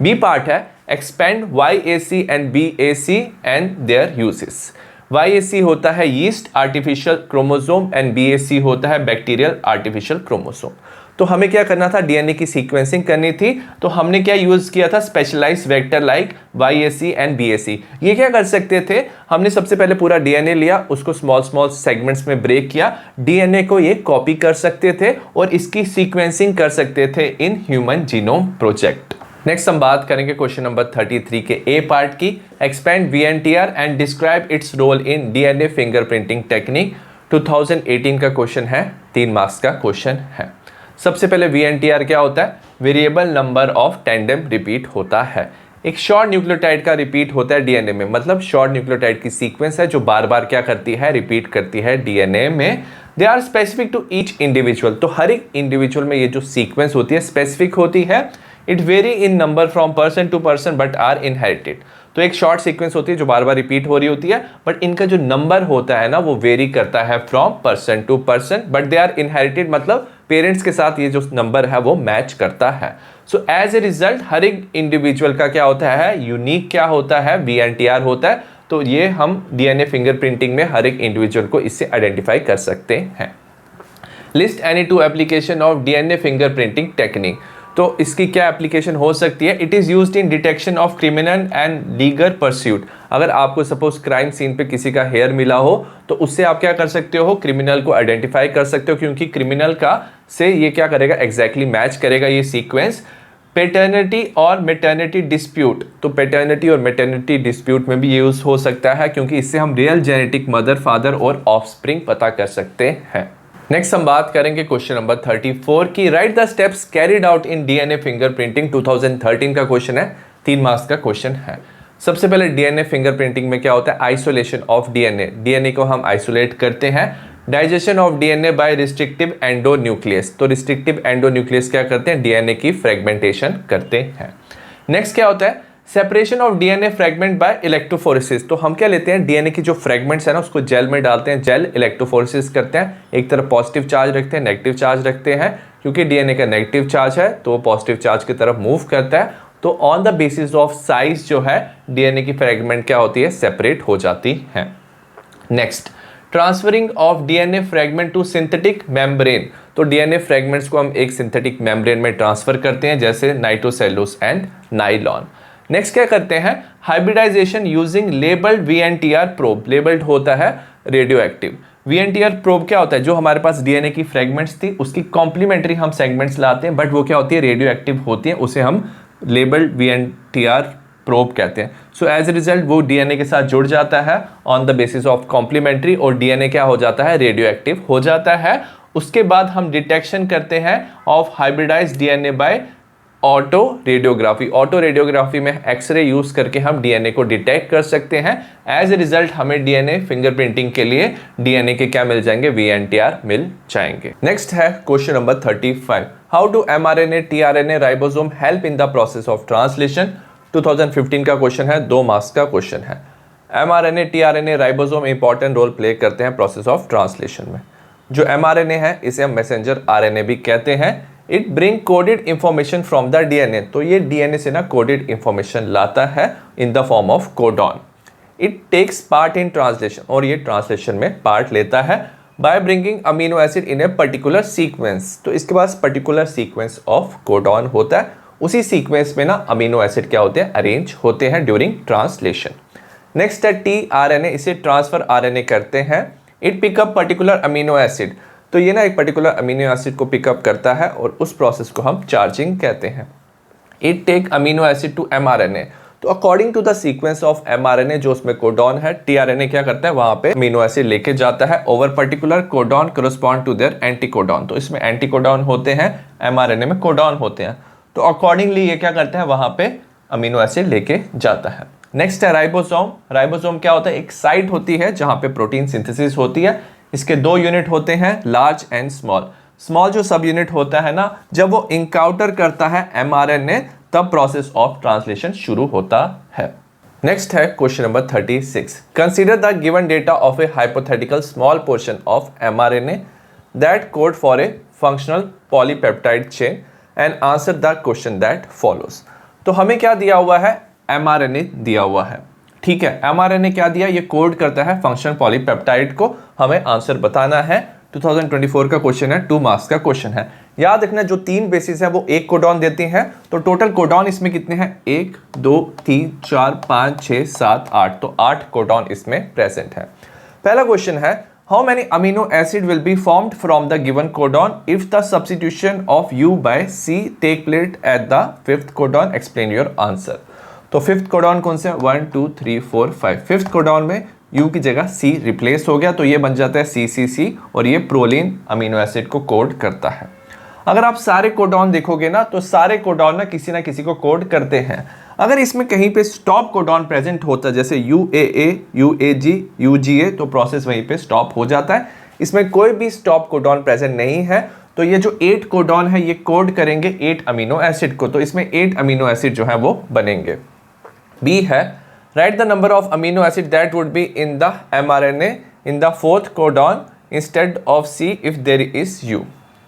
बी पार्ट है expand YAC and BAC and there uses. YAC होता है yeast artificial chromosome and BAC होता है बैक्टीरियल आर्टिफिशियल क्रोमोसोम। तो हमें क्या करना था, डीएनए की सीक्वेंसिंग करनी थी। तो हमने क्या यूज किया था, specialized vector like YAC and BAC। ये क्या कर सकते थे, हमने सबसे पहले पूरा डीएनए लिया, उसको स्मॉल स्मॉल सेगमेंट्स में ब्रेक किया, डीएनए को ये कॉपी कर सकते थे और इसकी सीक्वेंसिंग कर सकते थे in human genome project. Next हम बात करेंगे क्वेश्चन नंबर 33 के ए पार्ट की। Expand VNTR and describe its role in DNA fingerprinting technique. 2018 का क्वेश्चन है, 3 मार्क्स का क्वेश्चन है। सबसे पहले VNTR क्या होता है, variable number of tandem repeat होता है। एक शॉर्ट न्यूक्लियोटाइड का रिपीट होता है डीएनए में, मतलब शॉर्ट न्यूक्लियोटाइड की सीक्वेंस है जो बार बार क्या करती है, रिपीट करती है डीएनए में। They are specific to each individual. तो हर एक इंडिविजुअल में ये जो सीक्वेंस होती है स्पेसिफिक होती है। It vary in number from person to person but are inherited. तो एक शॉर्ट सीक्वेंस होती है जो बार बार रिपीट हो रही होती है, बट इनका जो नंबर होता है ना वो वेरी करता है from person to person, but they are inherited, मतलब पेरेंट्स के साथ ये जो नंबर है वो मैच करता है। सो एज ए रिजल्ट हर एक इंडिविजुअल का क्या होता है, यूनिक क्या होता है, VNTR होता है। तो ये हम डीएनए फिंगरप्रिंटिंग में हर एक इंडिविजुअल को इससे आइडेंटिफाई कर सकते हैं। List any 2 application of DNA fingerprinting technique. तो इसकी क्या एप्लीकेशन हो सकती है? It is used in detection of criminal and legal pursuit. अगर आपको सपोज क्राइम सीन पे किसी का हेयर मिला हो तो उससे आप क्या कर सकते हो? क्रिमिनल को आइडेंटिफाई कर सकते हो, क्योंकि क्रिमिनल का से ये क्या करेगा? एग्जैक्टली मैच करेगा ये सीक्वेंस। पेटर्निटी और मेटर्निटी डिस्प्यूट, तो पेटर्निटी और मेटर्निटी डिस्प्यूट में भी यूज हो सकता है, क्योंकि इससे हम रियल जेनेटिक मदर, फादर और ऑफस्प्रिंग पता कर सकते हैं। नेक्स्ट हम बात करेंगे क्वेश्चन नंबर 34 की। Write the steps carried out in DNA fingerprinting. 2013 का क्वेश्चन है, 3 मार्क्स का क्वेश्चन है। सबसे पहले डीएनए फिंगरप्रिंटिंग में क्या होता है? Isolation of DNA. डीएनए को हम आइसोलेट करते हैं। Digestion of DNA by restrictive endonuclease. तो रिस्ट्रिक्टिव एंडोन्यूक्लियस क्या करते हैं? डीएनए की फ्रेगमेंटेशन करते हैं। नेक्स्ट क्या होता है? Separation of DNA fragment by electrophoresis. तो हम क्या लेते हैं? डीएनए की जो फ्रेगमेंट्स है ना उसको जेल में डालते हैं, जेल इलेक्ट्रोफोरेसिस करते हैं। एक तरफ पॉजिटिव चार्ज रखते हैं, नेगेटिव चार्ज रखते हैं, क्योंकि डीएनए का नेगेटिव चार्ज है तो पॉजिटिव चार्ज की तरफ मूव करता है। तो on the basis of size जो है डीएनए की फ्रेगमेंट क्या होती है? सेपरेट हो जाती है। Next, transferring of DNA fragment to synthetic membrane. तो डीएनए फ्रेगमेंट्स को हम एक सिंथेटिक मेम्ब्रेन में ट्रांसफर करते हैं, जैसे नाइट्रोसेलुलोज एंड नाइलॉन। नेक्स्ट क्या करते हैं? Hybridization using labelled VNTR probe. Labelled होता है रेडियो एक्टिव। वीएनटीआर प्रोब क्या होता है? जो हमारे पास डीएनए की फ्रेगमेंट्स थी उसकी कॉम्प्लीमेंट्री हम सेगमेंट्स लाते हैं, बट वो क्या होती है? रेडियो एक्टिव होती है, उसे हम लेबल्ड वीएनटीआर प्रोब कहते हैं। सो एज ए रिजल्ट वो डीएनए के साथ जुड़ जाता है on the basis of complementary, और डीएनए क्या हो जाता है? रेडियो एक्टिव हो जाता है। उसके बाद हम डिटेक्शन करते हैं of hybridized DNA by auto radiography. Auto radiography में एक्सरे यूज करके हम डीएनए को डिटेक्ट कर सकते हैं। एज ए रिजल्ट हमें डीएनए फिंगरप्रिंटिंग के लिए डीएनए के क्या मिल जाएंगे? वीएनटीआर मिल जाएंगे। नेक्स्ट है question number 35। How do mRNA, tRNA, ribosome help in the process of translation. 2015 का क्वेश्चन है, 2 मार्क्स का क्वेश्चन है। MRNA, tRNA, ribosome important role play करते हैं प्रोसेस ऑफ ट्रांसलेशन में। जो एमआरएनए है इसे हम मैसेंजर आरएनए भी कहते हैं। It bring coded information from the DNA. तो ये डीएनए से ना कोडेड इंफॉर्मेशन लाता है in the form of codon. It takes part in translation, और ये ट्रांसलेशन में पार्ट लेता है by bringing amino acid in a particular sequence. तो इसके पास पर्टिकुलर सीक्वेंस ऑफ कोडॉन होता है, उसी सीक्वेंस में ना अमीनो एसिड क्या होते हैं? अरेंज होते हैं ड्यूरिंग ट्रांसलेशन। नेक्स्ट है टीआरएनए, इसे ट्रांसफर आरएनए करते हैं। It pickup particular amino acid. तो ये ना एक पर्टिकुलर अमीनो एसिड को पिकअप करता है और उस प्रोसेस को हम चार्जिंग कहते हैं। It take amino acid to mRNA. तो according to the sequence of mRNA जो उसमें कोडॉन है, टीआरएनए क्या करता है? वहां पे अमीनो एसिड लेके जाता है। Over particular codon correspond to their anticodon. तो इसमें एंटीकोडॉन होते हैं, एमआरएनए में कोडॉन होते हैं। तो अकॉर्डिंगली ये क्या करता है? वहां पे अमीनो एसिड लेके जाता है। नेक्स्ट है राइबोसोम। राइबोसोम क्या होता है? एक साइट होती है जहां पे प्रोटीन सिंथेसिस होती है। इसके 2 यूनिट होते हैं, लार्ज एंड स्मॉल। स्मॉल जो सब यूनिट होता है ना, जब वो इनकाउंटर करता है एमआरएनए तब प्रोसेस ऑफ ट्रांसलेशन शुरू होता है। नेक्स्ट है question number 36। Consider the given data of A hypothetical small portion of mRNA that code for a functional polypeptide chain and answer the question that follows. तो हमें क्या दिया हुआ है? एमआरएनए दिया हुआ है, ठीक है। एमआरएनए क्या दिया? ये कोड करता है फंक्शनल पॉलीपेप्टाइड को, हमें आंसर बताना है। 2024 का क्वेश्चन है, 2 मार्क्स का क्वेश्चन है। याद रखना जो 3 बेसिस है वो एक कोडॉन देती हैं, तो टोटल कोडॉन इसमें कितने हैं? 1 2 3 4 5 6 7 8। तो 8 कोडॉन इसमें प्रेजेंट है। पहला क्वेश्चन है, how many amino acid will be formed from the given codon if the substitution of U by C take place at the 5th codon, explain your answer. तो 5th कोडॉन कौन से? 1 2 3 4 5। 5th कोडॉन में U की जगह C रिप्लेस हो गया, तो ये बन जाता है CCC, और ये प्रोलिन अमीनो एसिड को कोड करता है। अगर आप सारे कोडॉन देखोगे ना, तो सारे कोडॉन ना किसी को कोड करते हैं। अगर इसमें कहीं पे स्टॉप कोडॉन प्रेजेंट होता, जैसे UAA, UAG, UGA, तो प्रोसेस वहीं पे स्टॉप हो जाता है। इसमें कोई भी स्टॉप कोडॉन प्रेजेंट नहीं है, तो ये जो 8 कोडॉन है ये कोड करेंगे 8 अमीनो एसिड को। तो इसमें 8 अमीनो एसिड जो है वो बनेंगे। बी है, write the number of amino acid that would be in the mRNA in the 4th codon instead of C if there is U।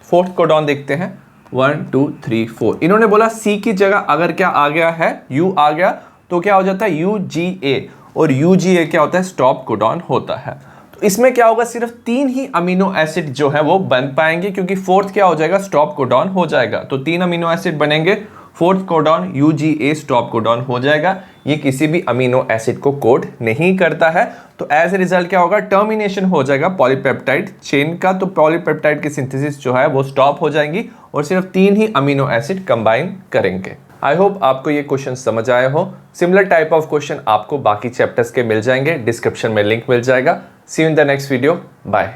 4th codon देखते हैं, 1 2 3 4। इन्होंने बोला C की जगह अगर क्या आ गया है? U आ गया, तो क्या हो जाता है? UGA, और UGA क्या होता है? स्टॉप कोडॉन होता है। तो इसमें क्या होगा, सिर्फ 3 ही अमीनो एसिड जो है वो बन पाएंगे, क्योंकि फोर्थ क्या हो जाएगा, स्टॉप कोडॉन हो जाएगा। तो 3 अमीनो एसिड बनेंगे, fourth codon UGA stop codon हो जाएगा। ये किसी भी अमीनो एसिड को कोड नहीं करता है। तो एज ए रिजल्ट क्या होगा, टर्मिनेशन हो जाएगा पॉलीपेप्टाइड चेन का। तो पॉलीपेप्टाइड की सिंथेसिस जो है वो स्टॉप हो जाएंगी और सिर्फ 3 ही अमीनो एसिड कंबाइन करेंगे। आई होप आपको ये क्वेश्चन समझ आए हो। सिमिलर टाइप ऑफ क्वेश्चन आपको बाकी चैप्टर्स के मिल जाएंगे, डिस्क्रिप्शन में लिंक मिल जाएगा। See you in the next video, bye.